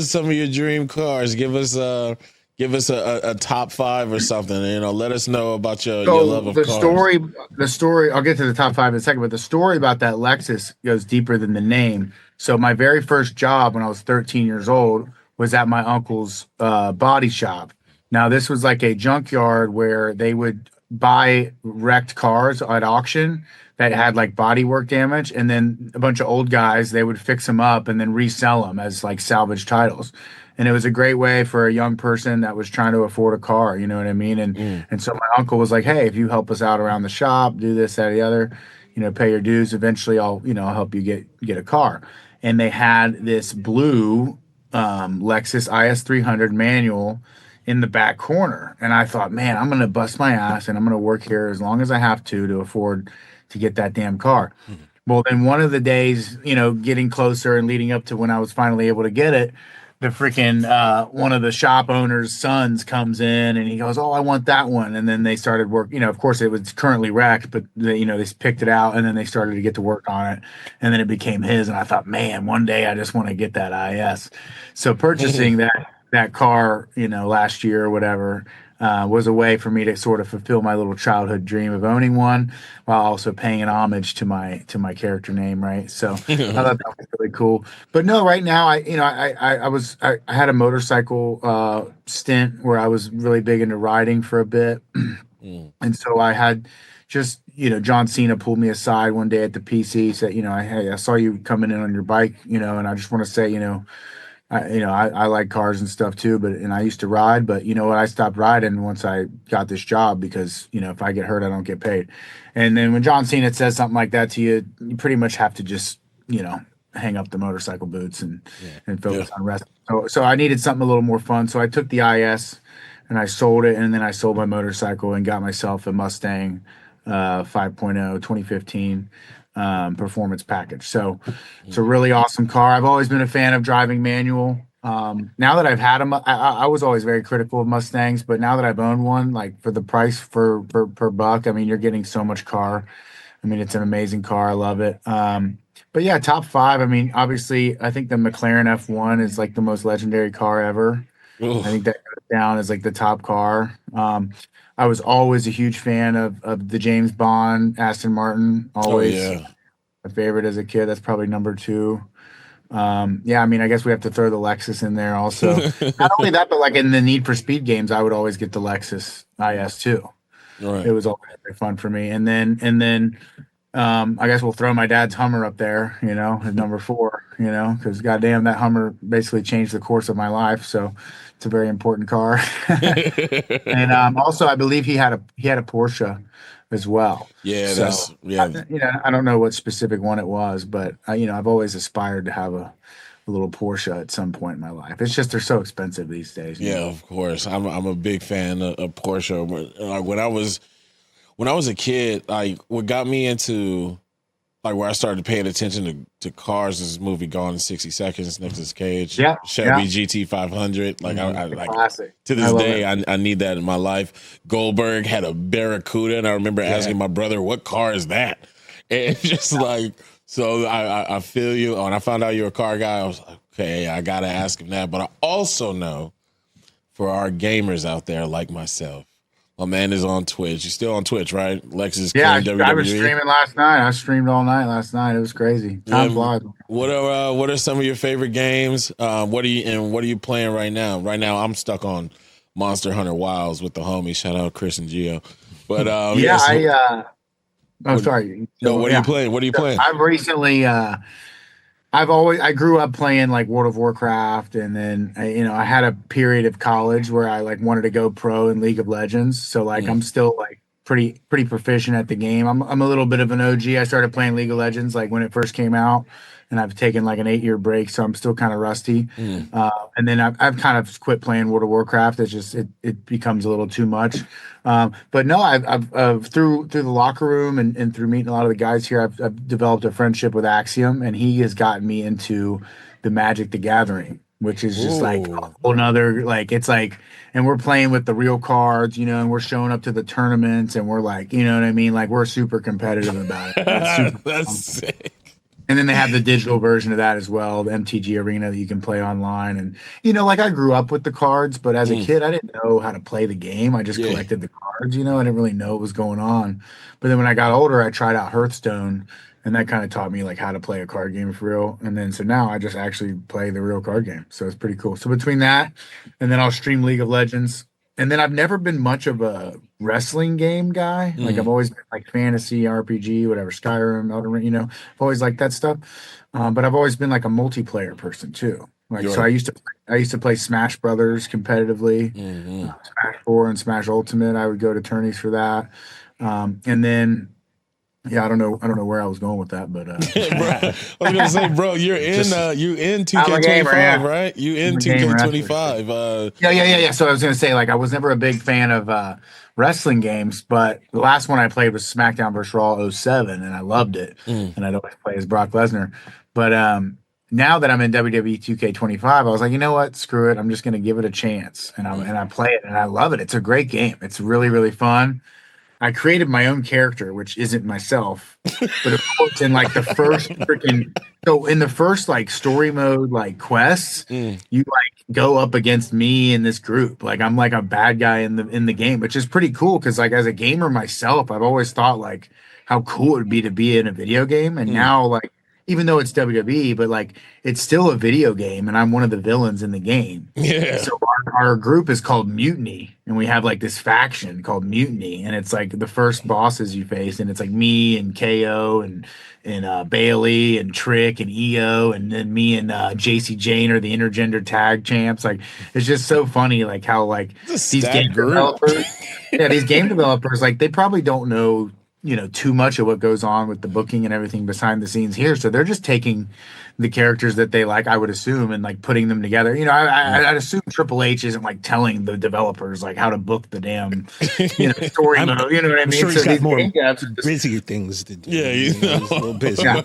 some of your dream cars. Give us a top 5 or something. Let us know about your love of cars. The story. I'll get to the top 5 in a second, but the story about that Lexus goes deeper than the name. So my very first job when I was 13 years old was at my uncle's body shop. Now this was like a junkyard where they would buy wrecked cars at auction that had like bodywork damage, and then a bunch of old guys, they would fix them up and then resell them as like salvage titles. And it was a great way for a young person that was trying to afford a car, you know what I mean? And so my uncle was like, hey, if you help us out around the shop, do this, that, or the other, pay your dues, eventually I'll help you get a car. And they had this blue Lexus IS 300 manual in the back corner. And I thought, man, I'm going to bust my ass and I'm going to work here as long as I have to afford to get that damn car. Mm-hmm. Well, then one of the days, getting closer and leading up to when I was finally able to get it, the freaking one of the shop owner's sons comes in and he goes, oh, I want that one. And then they started work. Of course it was currently wrecked, but they picked it out and then they started to get to work on it. And then it became his. And I thought, man, one day I just want to get that IS. So purchasing that car, last year or whatever, was a way for me to sort of fulfill my little childhood dream of owning one while also paying an homage to my character name, right? So I thought that was really cool. But no, right now I had a motorcycle stint where I was really big into riding for a bit. And so I had just, John Cena pulled me aside one day at the PC, said, hey, I saw you coming in on your bike, and I just want to say, I like cars and stuff too, and I used to ride, but I stopped riding once I got this job because, if I get hurt, I don't get paid. And then when John Cena says something like that to you, you pretty much have to just, hang up the motorcycle boots and focus on wrestling. So I needed something a little more fun. So I took the IS and I sold it. And then I sold my motorcycle and got myself a Mustang 5.0 2015. performance package. So it's a really awesome car. I've always been a fan of driving manual. Now that I've had them, I was always very critical of Mustangs, but now that I've owned one, like for the price per buck, I mean, you're getting so much car. I mean, it's an amazing car. I love it. But yeah, top five. I mean, obviously, I think the McLaren F1 is like the most legendary car ever. Oof. I think that goes down as like the top car. I was always a huge fan of the James Bond Aston Martin. Oh Always yeah. my favorite as a kid. That's probably number two. Yeah, I mean, I guess we have to throw the Lexus in there also. Not only that, but like in the Need for Speed games, I would always get the Lexus IS too. Right. It was always very fun for me. And then I guess we'll throw my dad's Hummer up there, at number four, because goddamn, that Hummer basically changed the course of my life. So it's a very important car. And also, I believe he had a Porsche as well. Yeah, So, that's yeah. I don't know what specific one it was, but I've always aspired to have a little Porsche at some point in my life. It's just they're so expensive these days. Yeah, of course. I'm a big fan of Porsche. Like when I was a kid, like what got me into like where I started paying attention to cars is this movie Gone in 60 Seconds, Nicolas Cage. Yeah, Shelby yeah. GT 500. Like I like Classic. to I this love day, it. I need that in my life. Goldberg had a Barracuda, and I remember asking my brother, "What car is that?" And just like, so I feel you. When I found out you're a car guy, I was like, okay, I gotta ask him that. But I also know for our gamers out there like myself, my man is on Twitch. You're still on Twitch, right? Lexis Yeah, King, I was WWE. streaming last night. I streamed all night last night. It was crazy. Time flies. What are some of your favorite games? What are you playing right now? Right now, I'm stuck on Monster Hunter Wilds with the homies. Shout out Chris and Gio. But Yeah, yes, sorry. no, what are Yeah. you playing? What are you playing? I've recently I grew up playing like World of Warcraft, and then I had a period of college where I like wanted to go pro in League of Legends. So like I'm still like pretty proficient at the game. I'm a little bit of an OG. I started playing League of Legends like when it first came out, and I've taken like an 8-year break, so I'm still kind of rusty. And then I've kind of quit playing World of Warcraft. It's just it becomes a little too much. But no, I've through the locker room and through meeting a lot of the guys here, I've developed a friendship with Axiom, and he has gotten me into the Magic the Gathering, which is just like a whole nother, like it's like, and we're playing with the real cards, and we're showing up to the tournaments, and we're like, you know what I mean? Like we're super competitive about it. It's super That's fun. sick. And then they have the digital version of that as well, the MTG Arena that you can play online. And like I grew up with the cards, but as a kid, I didn't know how to play the game. I just Yeah. collected the cards. I didn't really know what was going on. But then when I got older, I tried out Hearthstone, and that kind of taught me like how to play a card game for real. And then so now I just actually play the real card game. So it's pretty cool. So between that, and then I'll stream League of Legends. And then I've never been much of a wrestling game guy. Like I've always been like fantasy, RPG, whatever, Skyrim, Elden Ring, I've always liked that stuff. But I've always been like a multiplayer person too. Like so Sure. I used to play Smash Brothers competitively, Smash 4 and Smash Ultimate. I would go to tourneys for that. And then I don't know where I was going with that, but Bro, I was gonna say, bro, you're in you in I'm a 2K25, gamer, yeah. right? You in I'm a gamer, that's for 2K25. Yeah. So I was gonna say, like, I was never a big fan of wrestling games, but the last one I played was SmackDown vs. Raw '07, and I loved it. And I'd always play as Brock Lesnar. But now that I'm in WWE 2K25, I was like, you know what? Screw it. I'm just gonna give it a chance, and I play it, and I love it. It's a great game. It's really really fun. I created my own character, which isn't myself, but of course, in like the first in the first like story mode, like quests, you like go up against me in this group. Like I'm like a bad guy in the game, which is pretty cool because like as a gamer myself, I've always thought like how cool it would be to be in a video game, and now like even though it's WWE, but like it's still a video game, and I'm one of the villains in the game. Yeah. So our group is called Mutiny, and we have like this faction called Mutiny, and it's like the first bosses you face, and it's like me and KO and Bailey and Trick and EO, and then me and JC Jane are the intergender tag champs. Like it's just so funny, like how like It's a these stacked game group. developers, these game developers, like they probably don't know too much of what goes on with the booking and everything behind the scenes here. So they're just taking the characters that they like, I would assume, and like putting them together. I'd assume Triple H isn't like telling the developers like how to book the damn, story mode. You know what I I'm mean? sure he's got more game devs are just- busier things to do. Yeah, he's a little busy. Yeah.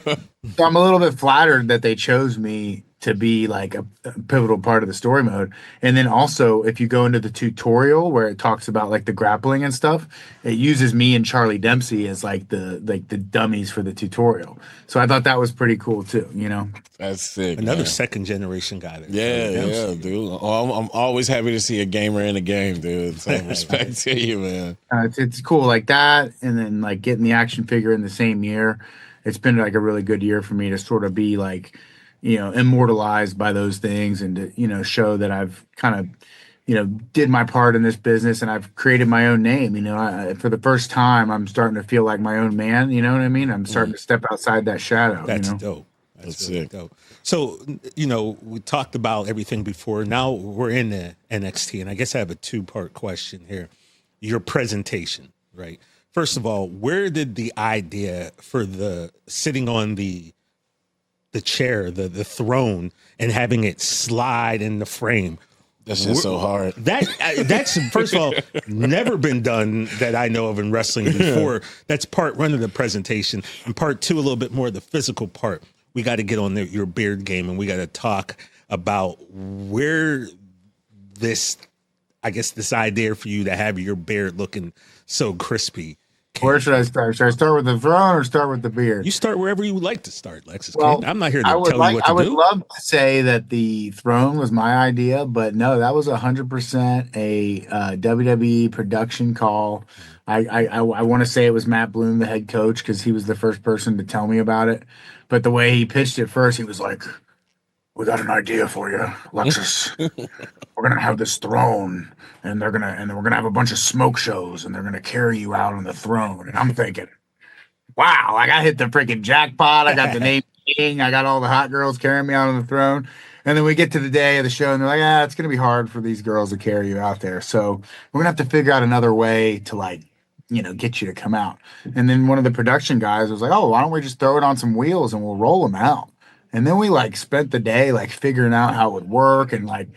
So I'm a little bit flattered that they chose me to be like a pivotal part of the story mode. And then also, if you go into the tutorial where it talks about like the grappling and stuff, it uses me and Charlie Dempsey as like the dummies for the tutorial. So I thought that was pretty cool too. That's sick. Another man. second generation guy. Yeah, dude. Oh, I'm always happy to see a gamer in a game, dude. So respect to you, man. It's cool like that, and then like getting the action figure in the same year. It's been like a really good year for me to sort of be like, immortalized by those things, and to show that I've kind of did my part in this business, and I've created my own name. For the first time, I'm starting to feel like my own man. You know what I mean? I'm starting to step outside that shadow. That's dope. That's really sick. dope. So, we talked about everything before. Now we're in the NXT, and I guess I have a 2-part question here. Your presentation, right? First of all, where did the idea for the sitting on the chair, the throne, and having it slide in the frame? That's just so hard. That's first of all never been done that I know of in wrestling before. That's part 1 of the presentation, and part 2 a little bit more of the physical part. We got to get on your beard game, and we got to talk about where this idea for you to have your beard looking so crispy. Where should I start? Should I start with the throne or start with the beard? You start wherever you would like to start, Lexis Well, King. I'm not here to tell you what to I would do. love to say that the throne was my idea, but no, that was 100% a WWE production call. I want to say it was Matt Bloom, the head coach, because he was the first person to tell me about it. But the way he pitched it first, he was like, "We got an idea for you, Lexus. We're gonna have this throne, and we're gonna have a bunch of smoke shows, and they're gonna carry you out on the throne." And I'm thinking, wow, like I hit the freaking jackpot. I got the name King. I got all the hot girls carrying me out on the throne. And then we get to the day of the show, and they're like, it's gonna be hard for these girls to carry you out there. So we're gonna have to figure out another way to like, get you to come out. And then one of the production guys was like, "Oh, why don't we just throw it on some wheels and we'll roll them out?" And then we like spent the day like figuring out how it would work and like,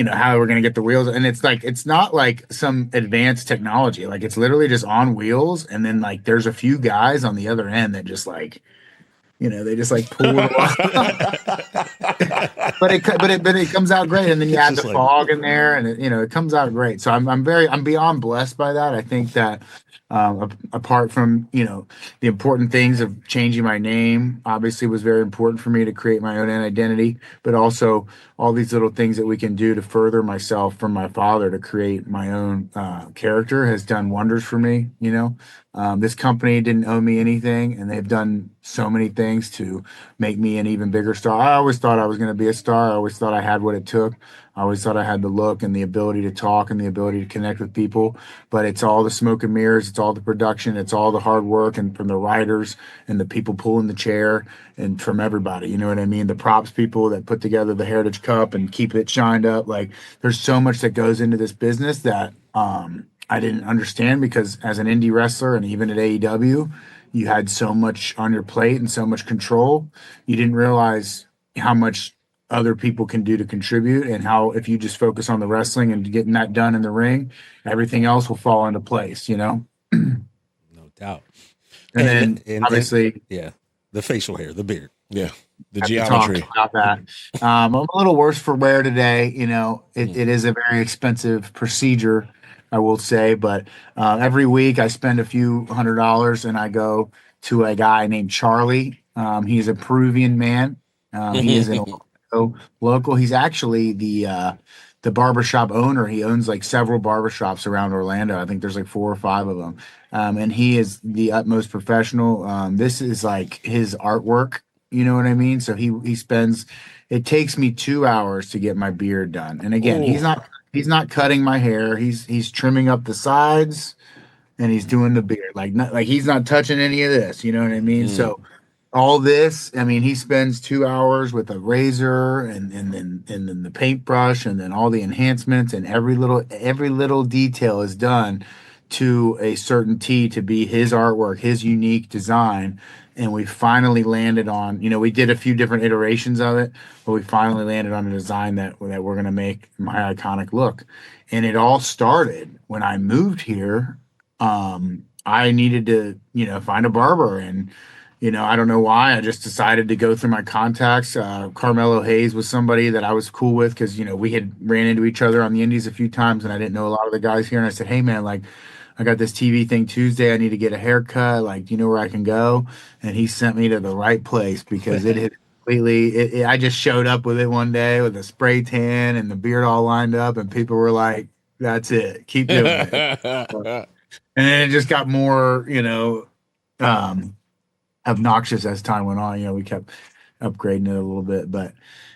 how we're going to get the wheels. And it's like, it's not like some advanced technology. Like it's literally just on wheels. And then like, there's a few guys on the other end that just like, they just like pull it off. but it comes out great. And then you add the fog in there and it comes out great. So I'm beyond blessed by that. I think that, apart from the important things of changing my name, obviously was very important for me to create my own identity, but also all these little things that we can do to further myself from my father to create my own character has done wonders for me. This company didn't owe me anything, and they've done so many things to make me an even bigger star. I always thought I was going to be a star. I always thought I had what it took. I always thought I had the look and the ability to talk and the ability to connect with people, but it's all the smoke and mirrors. It's all the production. It's all the hard work, and from the writers and the people pulling the chair and from everybody, you know what I mean? The props people that put together the Heritage Cup and keep it shined up. Like there's so much that goes into this business that, I didn't understand, because as an indie wrestler and even at AEW, you had so much on your plate and so much control. You didn't realize how much other people can do to contribute, and how if you just focus on the wrestling and getting that done in the ring, everything else will fall into place, No doubt. And then obviously, the facial hair, the beard. Yeah. The geometry. About that. I'm a little worse for wear today. It is a very expensive procedure, I will say, but every week I spend a few $100s and I go to a guy named Charlie. He's a Peruvian man. He is in local. He's actually the barbershop owner. He owns like several barbershops around Orlando. I think there's like 4 or 5 of them. And he is the utmost professional. This is like his artwork. You know what I mean? So he spends, it takes me 2 hours to get my beard done. And again, he's not cutting my hair. He's trimming up the sides and he's doing the beard. Like he's not touching any of this. You know what I mean? So all this, I mean, he spends 2 hours with a razor and then the paintbrush and then all the enhancements, and every little detail is done to a certain T to be his artwork, his unique design. And we finally landed on, we did a few different iterations of it, but we finally landed on a design that we're going to make my iconic look. And it all started when I moved here. I needed to, find a barber, and I don't know why. I just decided to go through my contacts. Carmelo Hayes was somebody that I was cool with because, we had ran into each other on the indies a few times, and I didn't know a lot of the guys here. And I said, hey, man, like, I got this TV thing Tuesday. I need to get a haircut. Like, do you know where I can go? And he sent me to the right place because it had completely, I just showed up with it one day with a spray tan and the beard all lined up, and people were like, that's it. Keep doing it. And then it just got more, obnoxious as time went on. We kept upgrading it a little bit, but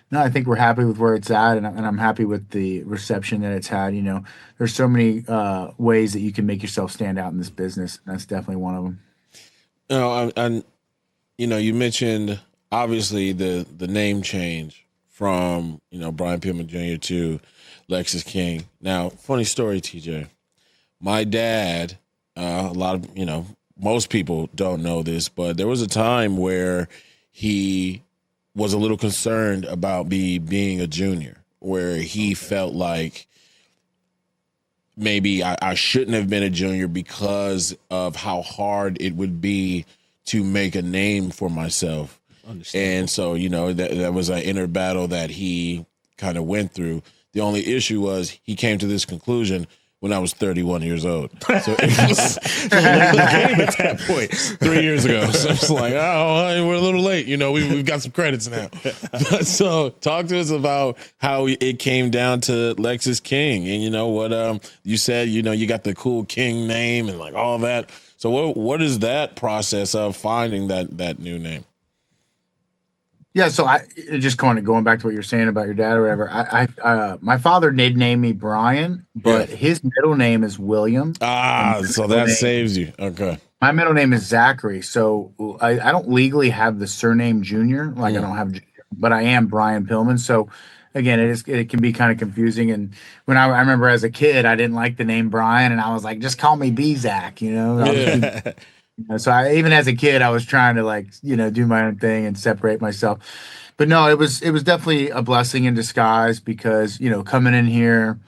no, I think we're happy with where it's at, and I'm happy with the reception that it's had. There's so many ways that you can make yourself stand out in this business, and that's definitely one of them. And you mentioned obviously the name change from Brian Pillman Jr. to Lexis King. Now, funny story, TJ. My dad, a lot of most people don't know this, but there was a time where he was a little concerned about me being a junior, where he felt like maybe I shouldn't have been a junior because of how hard it would be to make a name for myself. And so, that was an inner battle that he kind of went through. The only issue was he came to this conclusion when I was 31 years old. So it was the game at that point 3 years ago. So it's like, oh, we're a little late. We've got some credits now. But so talk to us about how it came down to Lexis King. And what you said, you got the cool King name and like all that. So what is that process of finding that new name? Yeah, so I just kind of going back to what you're saying about your dad or whatever. My father did name me Brian, but his middle name is William. So that saves you. Okay. My middle name is Zachary, so I don't legally have the surname Junior. Like I don't have, but I am Brian Pillman. So again, it can be kind of confusing. And when I remember as a kid, I didn't like the name Brian, and I was like, just call me B-Zach, So even as a kid, I was trying to do my own thing and separate myself. But no, it was definitely a blessing in disguise because, coming in here,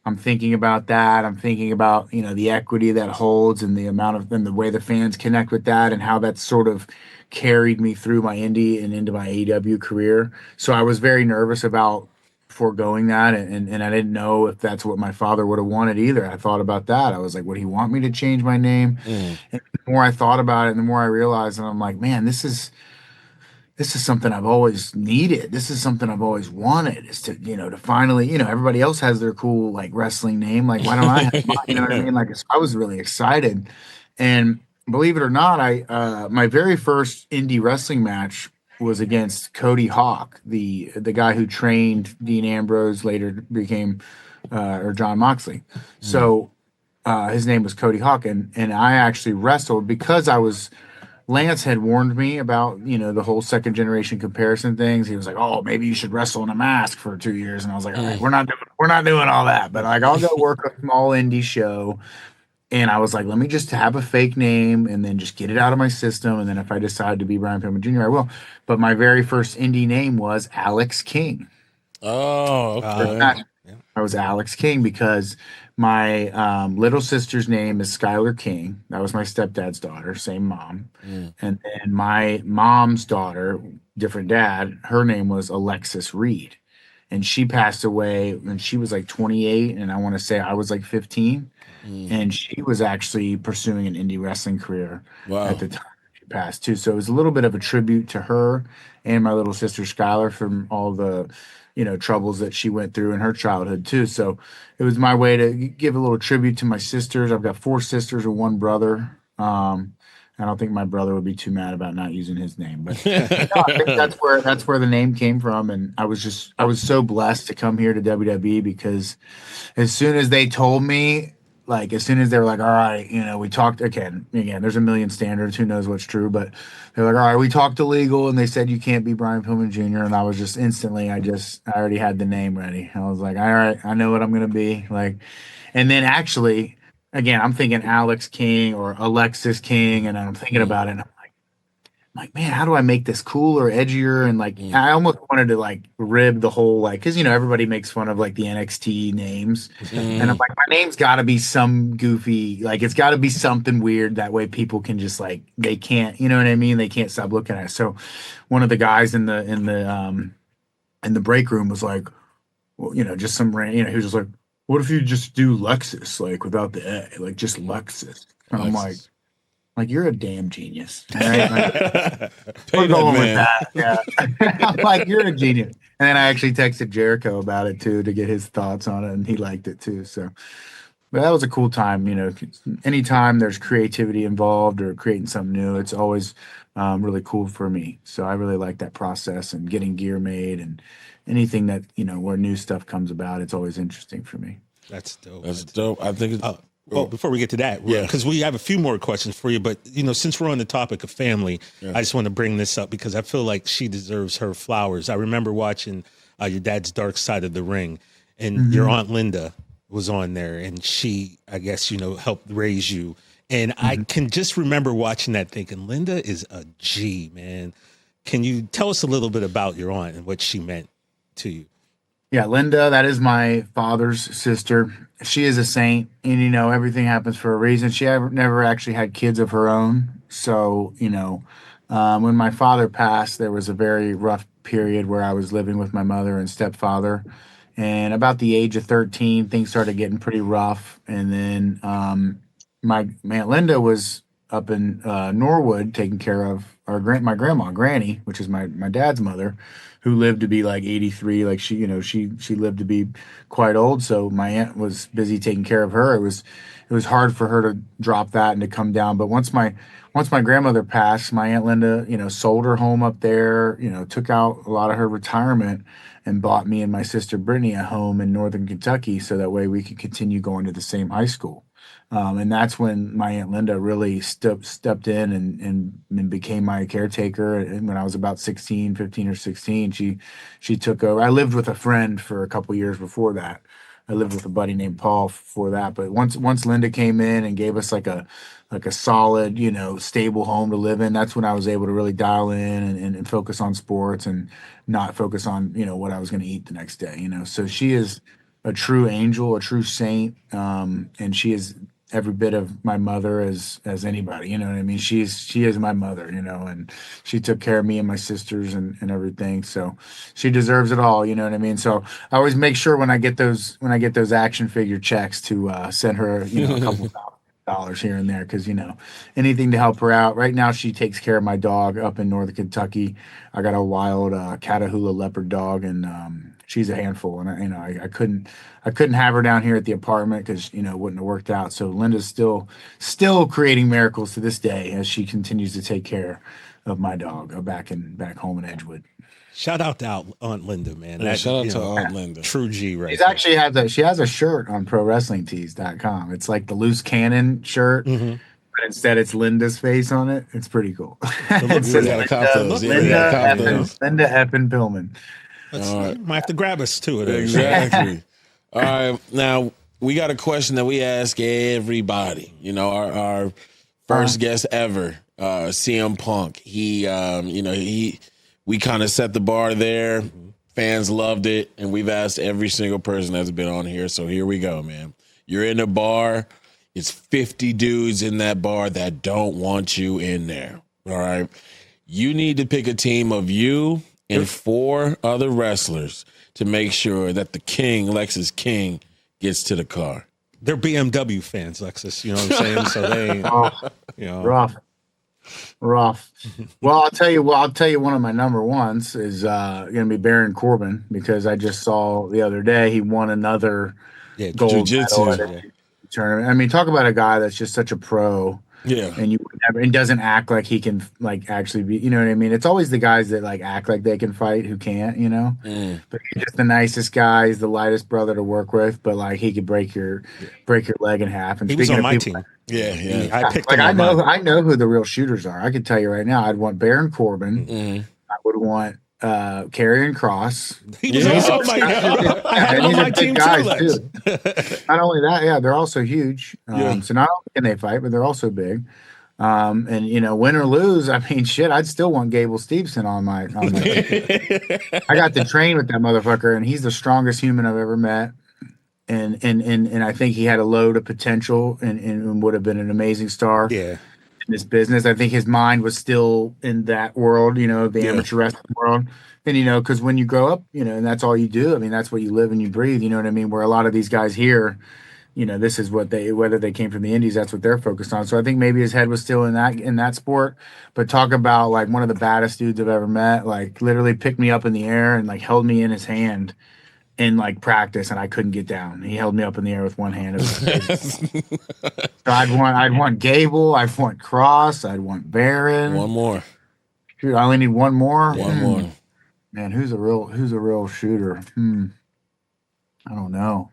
I'm thinking about that. I'm thinking about, the equity that holds and the amount of, and the way the fans connect with that and how that's sort of carried me through my indie and into my AEW career. So I was very nervous about foregoing that. And I didn't know if that's what my father would have wanted either. I thought about that. I was like, would he want me to change my name? And the more I thought about it, and the more I realized, and I'm like, man, this is something I've always needed. This is something I've always wanted, is to, to finally, everybody else has their cool like wrestling name. Like, why don't I have mine? You know what I mean? Like, I was really excited. And believe it or not, my very first indie wrestling match was against Cody Hawk, the guy who trained Dean Ambrose, later became or John Moxley. So his name was Cody Hawk, and I actually wrestled because Lance had warned me about the whole second generation comparison things. He was like, "Oh, maybe you should wrestle in a mask for 2 years," and I was like, "All right, we're not doing all that, but like I'll go work a small indie show." And I was like, let me just have a fake name and then just get it out of my system. And then if I decide to be Brian Pillman Jr., I will. But my very first indie name was Alex King. Oh, okay. I was Alex King because my little sister's name is Skylar King. That was my stepdad's daughter, same mom. And then my mom's daughter, different dad, her name was Alexis Reed. And she passed away when she was like 28. And I want to say I was like 15. And she was actually pursuing an indie wrestling career at the time she passed too. So it was a little bit of a tribute to her and my little sister Skylar from all the, troubles that she went through in her childhood too. So it was my way to give a little tribute to my sisters. I've got 4 sisters and 1 brother. I don't think my brother would be too mad about not using his name, but no, I think that's where the name came from. And I was so blessed to come here to WWE because as soon as they told me, like, as soon as they were like, all right, we talked again, there's a million standards. Who knows what's true? But they're like, all right, we talked to legal and they said you can't be Brian Pillman Jr. And I was just instantly, I already had the name ready. I was like, all right, I know what I'm going to be like. And then actually again, I'm thinking Alex King or Alexis King, and I'm thinking about it, and I'm like, man, how do I make this cooler, edgier, and like I almost wanted to like rib the whole like because everybody makes fun of like the NXT names, and I'm like, my name's got to be some goofy, like it's got to be something weird that way people can just like they can't, you know what I mean? They can't stop looking at it. So one of the guys in the break room was like, well, just he was just like, what if you just do Lexus like without the A, like just Lexus? And I'm like, you're a damn genius. All right? Like, we're going with that. Yeah. I'm like, you're a genius. And then I actually texted Jericho about it too to get his thoughts on it, and he liked it too. So, but that was a cool time. Anytime there's creativity involved or creating something new, it's always really cool for me. So I really like that process and getting gear made and anything that where new stuff comes about. It's always interesting for me. That's dope. That's dope. I think it's. Well, before we get to that, because we have a few more questions for you, but since we're on the topic of family, I just want to bring this up because I feel like she deserves her flowers. I remember watching your dad's Dark Side of the Ring, and your Aunt Linda was on there, and she, I guess, helped raise you. And I can just remember watching that thinking, Linda is a G, man. Can you tell us a little bit about your aunt and what she meant to you? Yeah, Linda, that is my father's sister. She is a saint, and everything happens for a reason. She never actually had kids of her own. So, when my father passed, there was a very rough period where I was living with my mother and stepfather. And about the age of 13, things started getting pretty rough. And then my Aunt Linda was up in Norwood taking care of my grandma, Granny, which is my dad's mother, who lived to be like 83. Like she lived to be quite old. So my aunt was busy taking care of her. It was hard for her to drop that and to come down. But once my grandmother passed, my Aunt Linda, sold her home up there, took out a lot of her retirement and bought me and my sister Brittany a home in Northern Kentucky so that way we could continue going to the same high school. And that's when my Aunt Linda really stepped in and became my caretaker. And when I was about 15 or 16, she took over. I lived with a friend for a couple years before that. I lived with a buddy named Paul before that. But once Linda came in and gave us like a solid, stable home to live in, that's when I was able to really dial in and focus on sports and not focus on, what I was going to eat the next day, So she is a true angel, a true saint. And she is every bit of my mother as anybody, you know what I mean? She is my mother, and she took care of me and my sisters and everything. So she deserves it all, you know what I mean? So I always make sure when I get those action figure checks to send her, a couple $1,000 here and there, because anything to help her out. Right now she takes care of my dog up in Northern Kentucky. I got a wild Catahoula leopard dog, and she's a handful, and I couldn't have her down here at the apartment because it wouldn't have worked out. So Linda's still creating miracles to this day as she continues to take care of my dog back home in Edgewood. Shout out to Aunt Linda, man. Yeah, shout out to Aunt Linda. True G, right? She's actually has a shirt on ProWrestlingTees.com. It's like the loose cannon shirt, but instead it's Linda's face on it. It's pretty cool. It says Linda Eppin Pillman. Might have to grab us to it. Exactly. All right, now we got a question that we ask everybody. Our first guest ever, CM Punk. We kind of set the bar there. Fans loved it, and we've asked every single person that's been on here. So here we go, man. You're in a bar. It's 50 dudes in that bar that don't want you in there. All right. You need to pick a team of you and 4 other wrestlers to make sure that the king, Lexis King, gets to the car. They're BMW fans, Lexis. You know what I'm saying? So they, rough. Well, I'll tell you one of my number ones is going to be Baron Corbin, because I just saw the other day he won another gold medal at a tournament. I mean, talk about a guy that's just such a pro. Yeah. And and doesn't act like he can actually be, you know what I mean? It's always the guys that act like they can fight who can't, But he's just the nicest guy. He's the lightest brother to work with, but he could break your leg in half. And he was on my team. Yeah. I picked him. I know who the real shooters are. I can tell you right now. I'd want Baron Corbin. I would want Karrion Kross. He was also my, I had him on my team too, Lex. Not only that, yeah, they're also huge. Yeah. So not only can they fight, but they're also big. And win or lose, I mean, shit, I'd still want Gable Steveson on my team. I got to train with that motherfucker, and he's the strongest human I've ever met. And I think he had a load of potential and would have been an amazing star. Yeah. This business. I think his mind was still in that world, the amateur wrestling world. And, because when you grow up, and that's all you do, I mean, that's what you live and you breathe, you know what I mean? Where a lot of these guys here, this is what whether they came from the indies, that's what they're focused on. So I think maybe his head was still in that sport, but talk about like one of the baddest dudes I've ever met, like literally picked me up in the air and like held me in his hand in like practice, and I couldn't get down. He held me up in the air with one hand. So I'd want Gable, I'd want Kross, I'd want Baron. One more. Shoot, I only need one more. One more. Man, who's a real shooter? I don't know.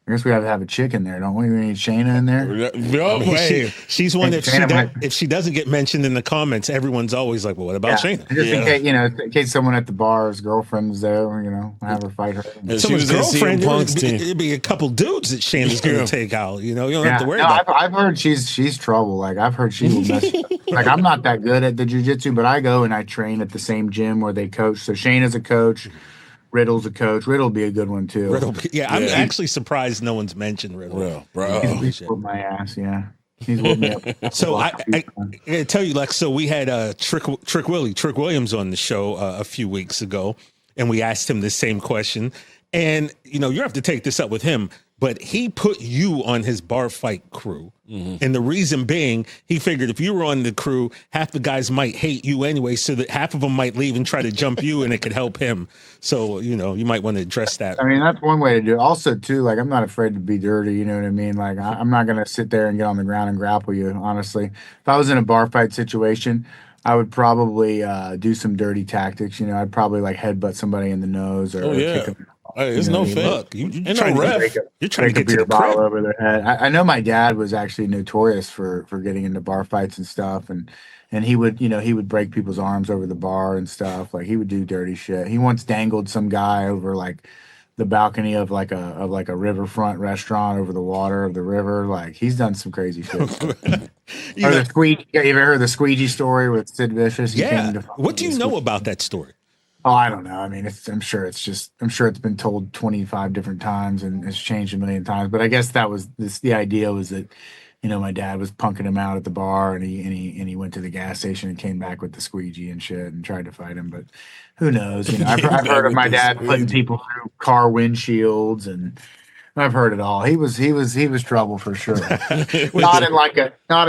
I guess we have to have a chick in there, don't we? We need Shayna in there. No way. She's one that if she doesn't get mentioned in the comments, everyone's always like, "Well, what about Shayna?" Just in case someone at the bar's girlfriend's there, have her fight her. If she Someone's was in CM girlfriend, Punk's team. it'd be a couple dudes that Shayna's going to take out. You don't have to worry about. I've heard she's trouble. Like I've heard she will mess. Like I'm not that good at the jiu-jitsu, but I go and I train at the same gym where they coach. So Shayna's a coach. Riddle's a coach. Riddle'll be a good one too. I'm actually surprised no one's mentioned Riddle. Bro. He's whooped my ass, yeah. He's whooped me up. So I gotta tell you, Lex, so we had Trick Williams on the show a few weeks ago, and we asked him the same question. And you have to take this up with him, but he put you on his bar fight crew. Mm-hmm. And the reason being, he figured if you were on the crew, half the guys might hate you anyway, so that half of them might leave and try to jump you, and it could help him. So, you might want to address that. I mean, that's one way to do it. Also, too, like, I'm not afraid to be dirty, you know what I mean? Like, I'm not going to sit there and get on the ground and grapple you, honestly. If I was in a bar fight situation, I would probably do some dirty tactics. I'd probably, like, headbutt somebody in the nose or kick them. Hey, it's no fake. Look, you're trying to get to the bottle crib. over their head. I know my dad was actually notorious for getting into bar fights and stuff, and he would break people's arms over the bar and stuff. Like he would do dirty shit. He once dangled some guy over like the balcony of like a riverfront restaurant over the water of the river. Like he's done some crazy shit. You ever heard the squeegee story with Sid Vicious? What do you know about that story? Oh, I don't know. I mean, I'm sure it's been told 25 different times and it's changed a million times. But I guess the idea was that, my dad was punking him out at the bar and he went to the gas station and came back with the squeegee and shit and tried to fight him. But who knows? I've heard of my dad putting people through car windshields and I've heard it all. He was trouble for sure. not in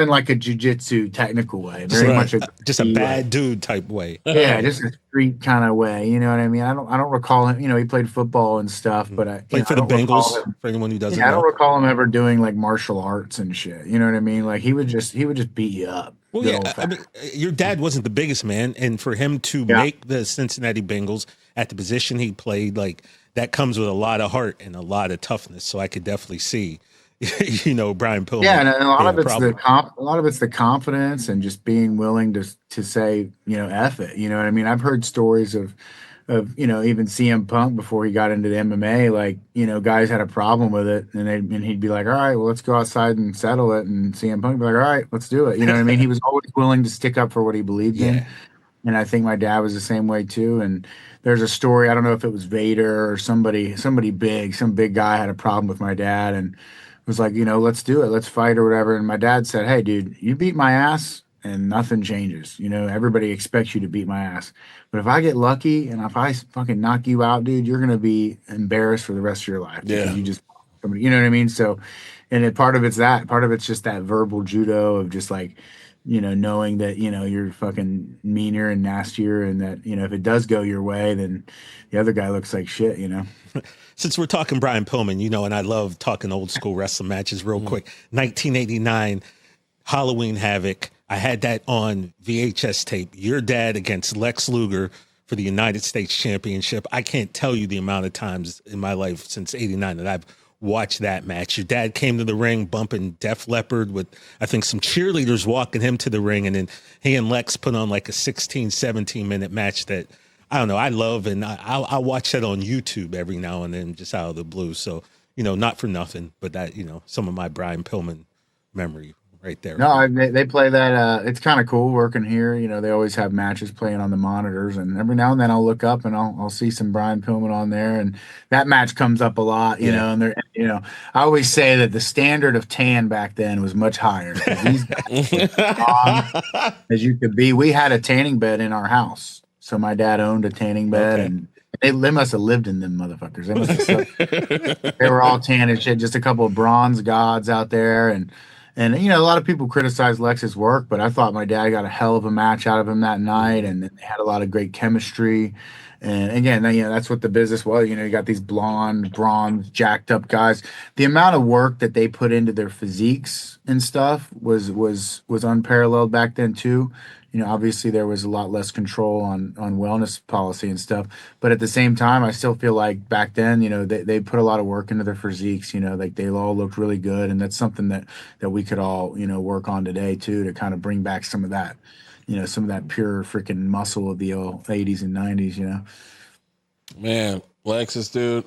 like a jiu-jitsu technical way. Very much just a bad dude type way. Yeah, just a street kind of way. You know what I mean? I don't recall him. He played football and stuff, but I played for the Bengals. For anyone who doesn't know, I don't recall him ever doing like martial arts and shit. You know what I mean? Like he would just beat you up. Well, yeah. I mean, your dad wasn't the biggest man, and for him to make the Cincinnati Bengals at the position he played, like. That comes with a lot of heart and a lot of toughness. So I could definitely see, Brian Pillman. Yeah, and a lot of it's the confidence and just being willing to say, F it. You know what I mean? I've heard stories of even CM Punk before he got into the MMA. Like, guys had a problem with it, and he'd be like, "All right, well, let's go outside and settle it." And CM Punk would be like, "All right, let's do it." You know what I mean? He was always willing to stick up for what he believed in. And I think my dad was the same way too. And there's a story, I don't know if it was Vader or somebody big, some big guy had a problem with my dad and was like, let's do it, let's fight or whatever. And my dad said, "Hey, dude, you beat my ass and nothing changes. Everybody expects you to beat my ass. But if I get lucky and if I fucking knock you out, dude, you're going to be embarrassed for the rest of your life. Yeah. You just, somebody, you know what I mean? So, and part of it's just that verbal judo of just like, knowing that, you're fucking meaner and nastier and that, if it does go your way, then the other guy looks like shit, Since we're talking Brian Pillman, and I love talking old school wrestling matches real quick. 1989, Halloween Havoc. I had that on VHS tape. Your dad against Lex Luger for the United States Championship. I can't tell you the amount of times in my life since 89 that I've watch that match. Your dad came to the ring bumping Def Leppard with, I think, some cheerleaders walking him to the ring. And then he and Lex put on like a 16, 17-minute match that I don't know. I love, and I watch that on YouTube every now and then, just out of the blue. So, not for nothing, but that, some of my Brian Pillman memory right there. No, they play that. It's kind of cool working here. They always have matches playing on the monitors, and every now and then I'll look up and I'll see some Brian Pillman on there, and that match comes up a lot. And I always say that the standard of tan back then was much higher. These guys were strong as you could be. We had a tanning bed in our house, so my dad owned a tanning bed, and they must have lived in them motherfuckers. They were all tan and shit. Just a couple of bronze gods out there, and a lot of people criticize Lex's work, but I thought my dad got a hell of a match out of him that night, and they had a lot of great chemistry. And again, that's what the business was. You got these blonde, bronze, jacked up guys. The amount of work that they put into their physiques and stuff was unparalleled back then too. Obviously there was a lot less control on wellness policy and stuff, but at the same time, I still feel like back then, they put a lot of work into their physiques. Like they all looked really good, and that's something that we could all work on today too, to kind of bring back some of that, some of that pure freaking muscle of the old 80s and 90s. Man, Lexus, dude.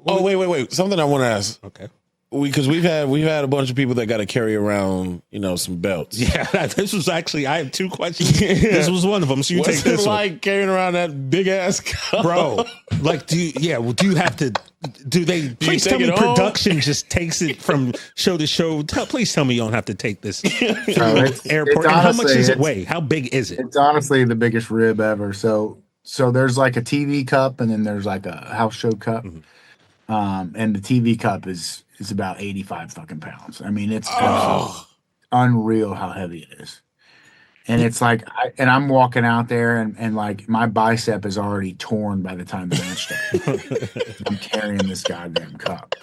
Oh, wait. Something I want to ask. Okay. Because we've had a bunch of people that got to carry around, some belts. Yeah, this was actually, I have two questions. This was one of them. So you take this like one. carrying around that big ass cup? Bro, like, do you have to, please tell me production just takes it from show to show. Please tell me you don't have to take this airport. And how much does it weigh? How big is it? It's honestly the biggest rib ever. So there's like a TV cup, and then there's like a house show cup. Mm-hmm. And the TV cup is about 85 fucking pounds. I mean, it's unreal how heavy it is. And it's like, I'm walking out there and like my bicep is already torn by the time the match starts. I'm carrying this goddamn cup.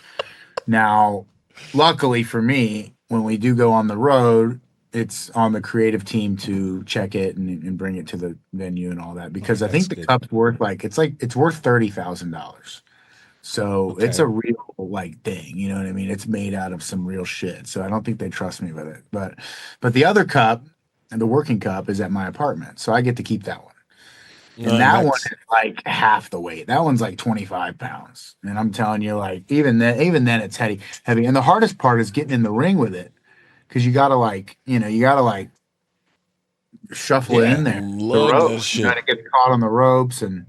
Now, luckily for me, when we do go on the road, it's on the creative team to check it and bring it to the venue and all that, because I think the cup's worth it's worth $30,000. So it's a real thing, you know what I mean? It's made out of some real shit. So I don't think they trust me with it. But the other cup, and the working cup, is at my apartment. So I get to keep that one. And that one is like half the weight. That one's like 25 pounds. And I'm telling you, like, even then it's heavy. And the hardest part is getting in the ring with it. Because you gotta shuffle it in there. The ropes, trying to get caught on the ropes, and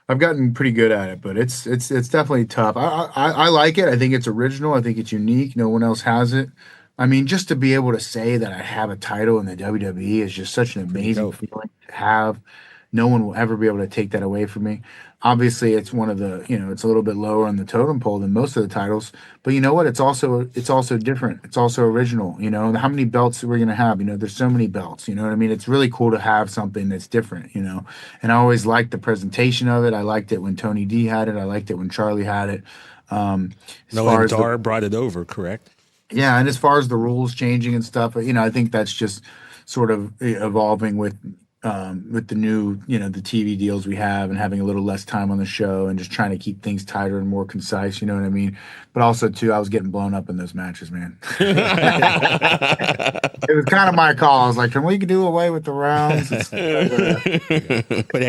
I've gotten pretty good at it, but it's definitely tough. I like it. I think it's original. I think it's unique. No one else has it. I mean, just to be able to say that I have a title in the WWE is just such an amazing feeling to have. No one will ever be able to take that away from me. Obviously, it's one of the, it's a little bit lower on the totem pole than most of the titles, but you know what? It's also different. It's also original. How many belts we're gonna have? There's so many belts. You know what I mean? It's really cool to have something that's different. And I always liked the presentation of it. I liked it when Tony D had it. I liked it when Charlie had it. Dar brought it over, correct? Yeah, and as far as the rules changing and stuff, I think that's just sort of evolving with the new, the TV deals we have, and having a little less time on the show, and just trying to keep things tighter and more concise. You know what I mean? But also too, I was getting blown up in those matches, man. It was kind of my call. I was like, can we do away with the rounds? It's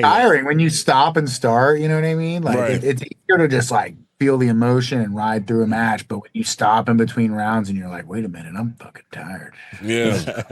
tiring when you stop and start. You know what I mean? Like it's easier to just like feel the emotion and ride through a match, but when you stop in between rounds and you're like, wait a minute, I'm fucking tired. Yeah.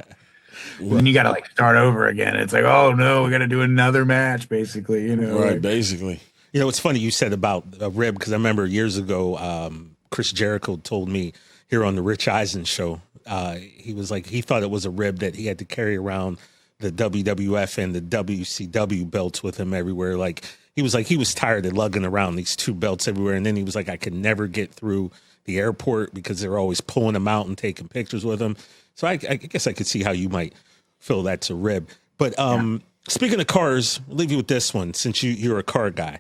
When you gotta start over again, it's like, oh no, we gotta do another match, basically. Right, basically. It's funny you said about a rib, because I remember years ago, Chris Jericho told me here on the Rich Eisen show, he was like, he thought it was a rib that he had to carry around the WWF and the WCW belts with him everywhere. Like he was tired of lugging around these two belts everywhere, and then he was like, I could never get through the airport because they're always pulling him out and taking pictures with him. So I guess I could see how you might feel that's a rib. But speaking of cars, I'll leave you with this one, since you're a car guy.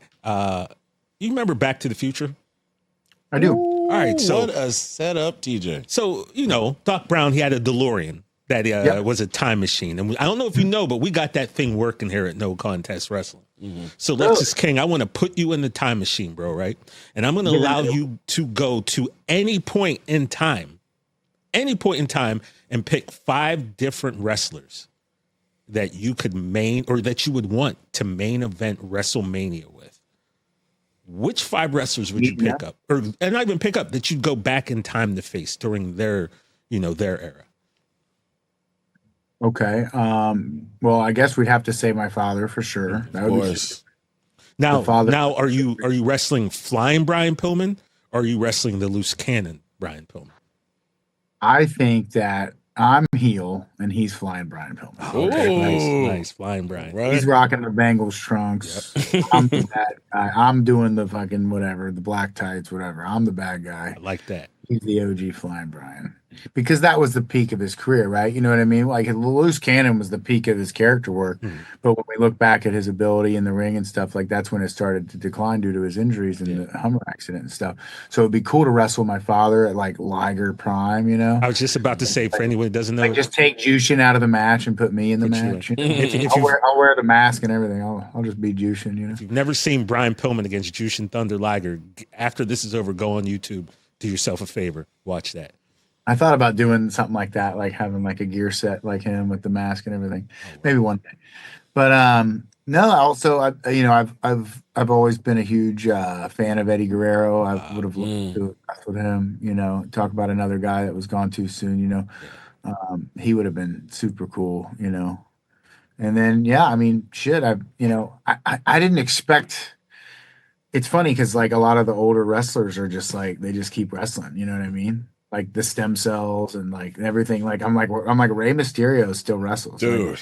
You remember Back to the Future? I do. All right. So what a setup, TJ. So, Doc Brown, he had a DeLorean that was a time machine. And I don't know if you know, but we got that thing working here at No Contest Wrestling. Mm-hmm. So Lexis King, I want to put you in the time machine, bro, right? And I'm going to allow you to go to any point in time, and pick 5 different wrestlers that you could that you would want to main event WrestleMania with, which 5 wrestlers would you pick up, and not even pick up, that you'd go back in time to face during their era? Okay. Well, I guess we'd have to say my father for sure. That Of would course. Now, father- are you wrestling flying Brian Pillman, or are you wrestling the loose cannon Brian Pillman? I think that I'm heel and he's flying Brian Pillman. Ooh. Nice, flying Brian. Right. He's rocking the Bengals trunks. I'm the bad guy. I'm doing the fucking whatever, the black tights, whatever. I'm the bad guy. I like that. He's the OG flying Brian. Because that was the peak of his career, right? You know what I mean? Like Loose Cannon was the peak of his character work. But when we look back at his ability in the ring and stuff, like that's when it started to decline due to his injuries and the Hummer accident and stuff. So it'd be cool to wrestle my father at like Liger Prime, you know? I was just about to say, for anyone who doesn't know, Like just take Jushin out of the match and put me in the match. You know? I'll wear the mask and everything. I'll just be Jushin, you know? if you've never seen Brian Pillman against Jushin Thunder Liger, after this is over, go on YouTube, do yourself a favor, watch that. I thought about doing something like that, like having like a gear set like him with the mask and everything. Maybe one day. But no, also I've always been a huge fan of Eddie Guerrero. I would have loved to wrestle with him, you know, talk about another guy that was gone too soon, you know. He would have been super cool, you know. And then I mean, shit, I didn't expect. It's funny because like a lot of the older wrestlers are just like they just keep wrestling, you know what I mean? Like the stem cells and like everything. Like I'm like Rey Mysterio still wrestles. Dude.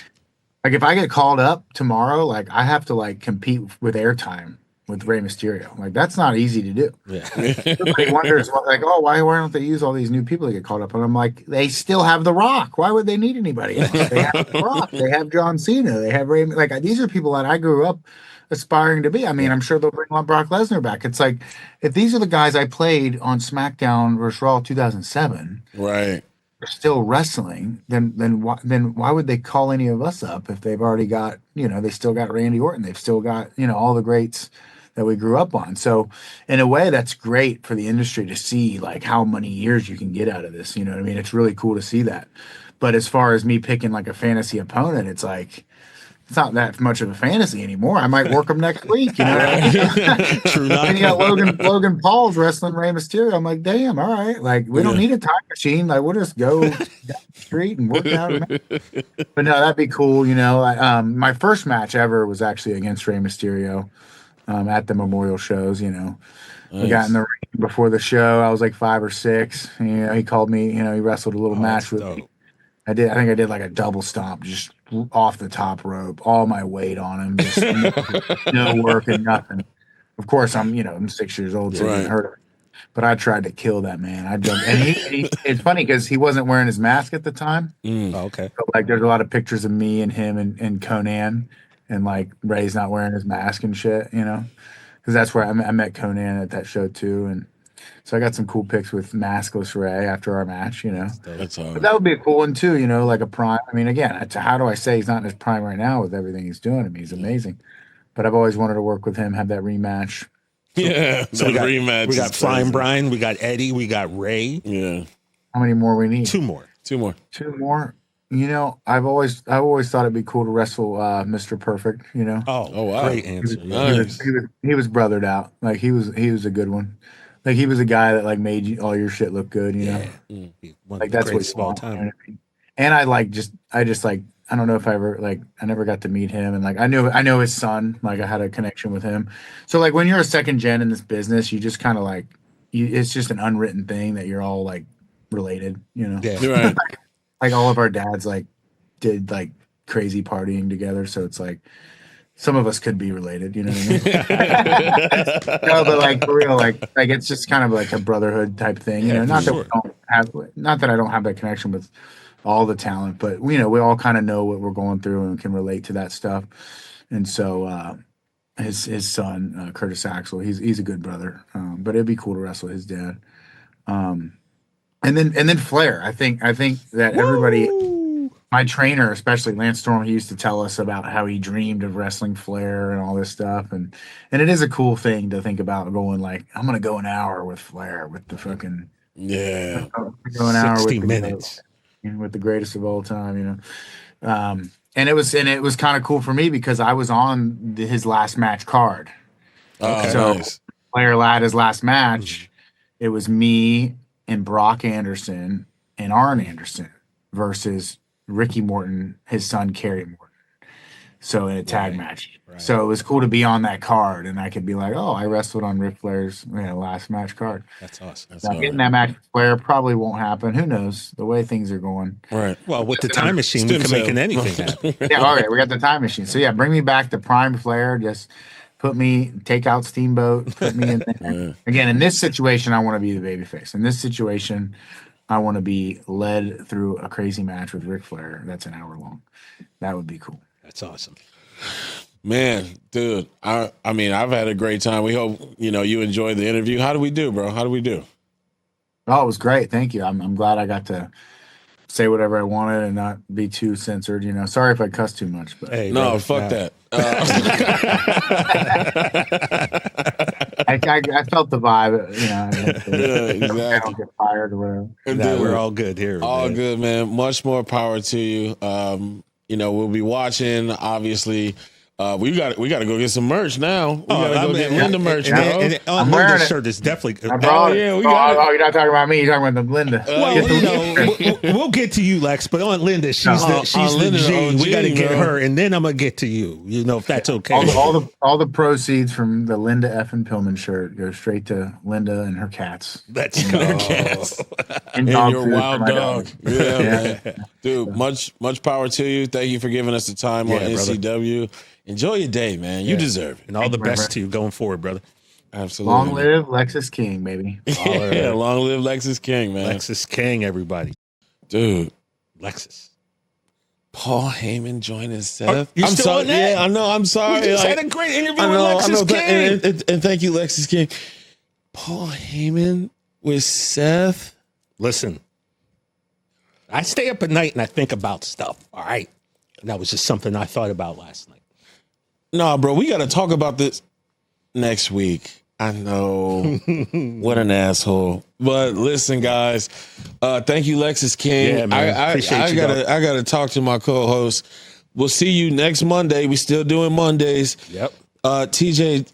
Like if I get called up tomorrow, like I have to like compete with airtime with Rey Mysterio. Like that's not easy to do. Yeah. Everybody wonders like, oh, why don't they use all these new people to get called up? And I'm like, they still have The Rock. Why would they need anybody else? They have The Rock. They have John Cena. They have Rey. Like these are people that I grew up aspiring to be. I mean, I'm sure they'll bring Brock Lesnar back. It's like if these are the guys I played on SmackDown versus Raw 2007, Right. are still wrestling, then why would they call any of us up if they've already got, you know, they still got Randy Orton, they've still got, you know, all the greats that we grew up on. So in a way that's great for the industry to see like how many years you can get out of this, you know what I mean? It's really cool to see that. But as far as me picking like a fantasy opponent, it's like it's not that much of a fantasy anymore. I might work them next week, you know. True. And you got Logan Paul's wrestling Rey Mysterio. I'm like, damn, all right. Like, we don't need a time machine. Like, we'll just go down the street and work out. But no, that'd be cool. You know, my first match ever was actually against Rey Mysterio at the memorial shows. You know, we got in the ring before the show. I was like 5 or 6. You know, he called me. You know, he wrestled a little match with me. I think I did like a double stomp, just off the top rope, all my weight on him, just no work and nothing. Of course, I'm 6 years old, so I didn't hurt him. But I tried to kill that man. I jumped, and it's funny because he wasn't wearing his mask at the time. Oh, okay. So, like, there's a lot of pictures of me and him and Conan, and like Ray's not wearing his mask and shit, you know, because that's where I met Conan at that show too, and. So I got some cool pics with maskless Ray after our match, you know. That's But that would be a cool one too, you know, like a prime. I mean, again, how do I say he's not in his prime right now with everything he's doing? I mean, he's amazing. But I've always wanted to work with him, have that rematch. So we got rematch. We got Flying Brian, we got Eddie, we got Ray. Yeah. How many more we need? Two more. Two more. You know, I've always thought it'd be cool to wrestle Mr. Perfect, you know. Oh wow. Great answer. Nice. He was brothered out. Like he was a good one. Like he was a guy that like made all your shit look good, you know. Like that's what small time. And I just like I don't know if I ever like I never got to meet him, and like I know his son. Like I had a connection with him. So like when you're a second gen in this business, you just kind of like it's just an unwritten thing that you're all like related, you know. Yeah. Right. Like all of our dads like did like crazy partying together, so it's like. Some of us could be related, you know what I mean? No, but like for real, like it's just kind of like a brotherhood type thing, you know. Not that we don't have, not that I don't have that connection with all the talent, but you know, we all kind of know what we're going through and can relate to that stuff. And so, his son Curtis Axel, he's a good brother, but it'd be cool to wrestle his dad. And then Flair, I think that everybody. My trainer, especially Lance Storm, he used to tell us about how he dreamed of wrestling Flair and all this stuff, and it is a cool thing to think about going like I'm gonna go an hour with Flair with the fucking Yeah, go an hour 60 with minutes with the greatest of all time, you know. And it was kind of cool for me because I was on his last match card. Okay. So Nice. Flair had his last match. It was me and Brock Anderson and Arn Anderson versus Ricky Morton, his son Kerry Morton. So in a tag match. Right. So it was cool to be on that card, and I could be like, "Oh, I wrestled on Ric Flair's last match card." That's awesome. Now, getting that match with Flair probably won't happen. Who knows? The way things are going. Right. Well, with the time machine, we can make anything happen. Yeah. All right. We got the time machine. So yeah, bring me back to prime Flair. Just take out Steamboat. Put me in there. Again, in this situation, I want to be the babyface. In this situation, I want to be led through a crazy match with Ric Flair. That's an hour long. That would be cool. That's awesome. Man, dude, I mean, I've had a great time. We hope, you enjoyed the interview. How do we do, bro? How do we do? Oh, it was great. Thank you. I'm glad I got to say whatever I wanted and not be too censored. Sorry if I cuss too much, but hey, no, fuck that. I felt the vibe, exactly. I don't get fired or whatever. Dude, we're all good here. All good, man. Much more power to you. We'll be watching, obviously. We got to go get some merch now. We got to go get Linda merch, bro. And I'm wearing Linda's shirt is definitely. We got it. You're not talking about me. You're talking about the Linda. Well, we'll get to you, Lex. But on Linda, she's the G. We got to get her, and then I'm gonna get to you. If that's okay. All the proceeds from the Linda F and Pillman shirt go straight to Linda and her cats. That's cats. And your wild dog. Yeah, man. Dude, much power to you. Thank you for giving us the time on NCW. Enjoy your day, man. You deserve it. And all the best to you going forward, brother. Absolutely. Long live Lexis King, baby. Yeah, long live Lexis King, man. Lexis King, everybody. Dude. Lexis. Paul Heyman joining Seth. I'm still sorry. on that? Yeah, I know. I'm sorry. We just had a great interview with Lexis King. And thank you, Lexis King. Paul Heyman with Seth. Listen, I stay up at night and I think about stuff. All right. And that was just something I thought about last night. No, bro, we got to talk about this next week. I know. What an asshole. But listen, guys, thank you, Lexis King. Yeah, man. I gotta talk to my co-host. We'll see you next Monday. We still doing Mondays. Yep. TJ,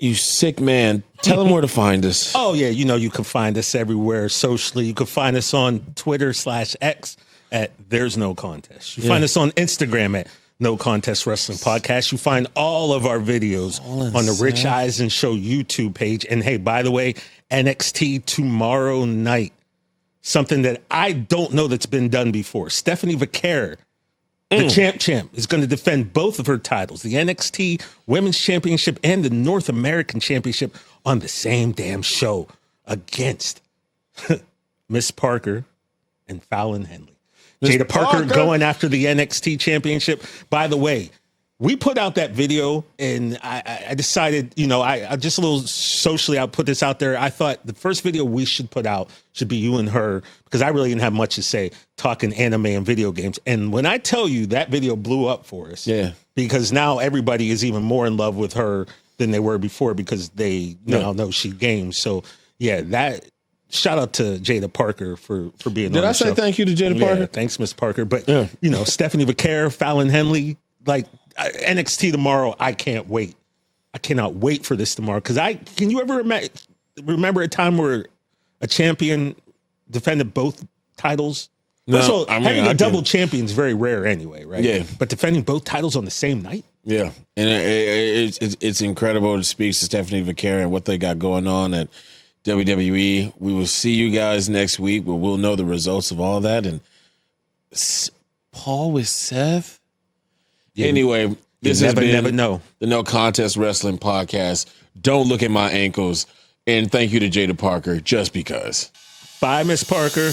you sick man. Tell them where to find us. Oh, yeah. You can find us everywhere socially. You can find us on Twitter/X at There's No Contest. You find us on Instagram at No Contest Wrestling Podcast. You find all of our videos on the Rich Eisen Show YouTube page. And hey, by the way, NXT tomorrow night, something that I don't know that's been done before. Stephanie Vaquer, the champ, is going to defend both of her titles, the NXT Women's Championship and the North American Championship, on the same damn show against Miss Parker and Fallon Henley. Jada Parker going after the NXT championship. By the way, we put out that video and I decided, I just a little socially, I'll put this out there. I thought the first video we should put out should be you and her, because I really didn't have much to say talking anime and video games. And when I tell you that video blew up for us, because now everybody is even more in love with her than they were before, because they now know she games. So that. Shout out to Jada Parker for being on the show. Did I say thank you to Jada Parker? Yeah, thanks, Miss Parker. But, Stephanie Vaquer, Fallon Henley, like NXT tomorrow, I can't wait. I cannot wait for this tomorrow. Because can you ever remember a time where a champion defended both titles? No, so having a double champion is very rare anyway, right? Yeah. But defending both titles on the same night? Yeah. And it's incredible. It speaks to Stephanie Vaquer and what they got going on at WWE. We will see you guys next week where we'll know the results of all that. And Paul with Seth? Yeah, anyway, this has been the No Contest Wrestling Podcast. Don't look at my ankles. And thank you to Jada Parker, just because. Bye, Miss Parker.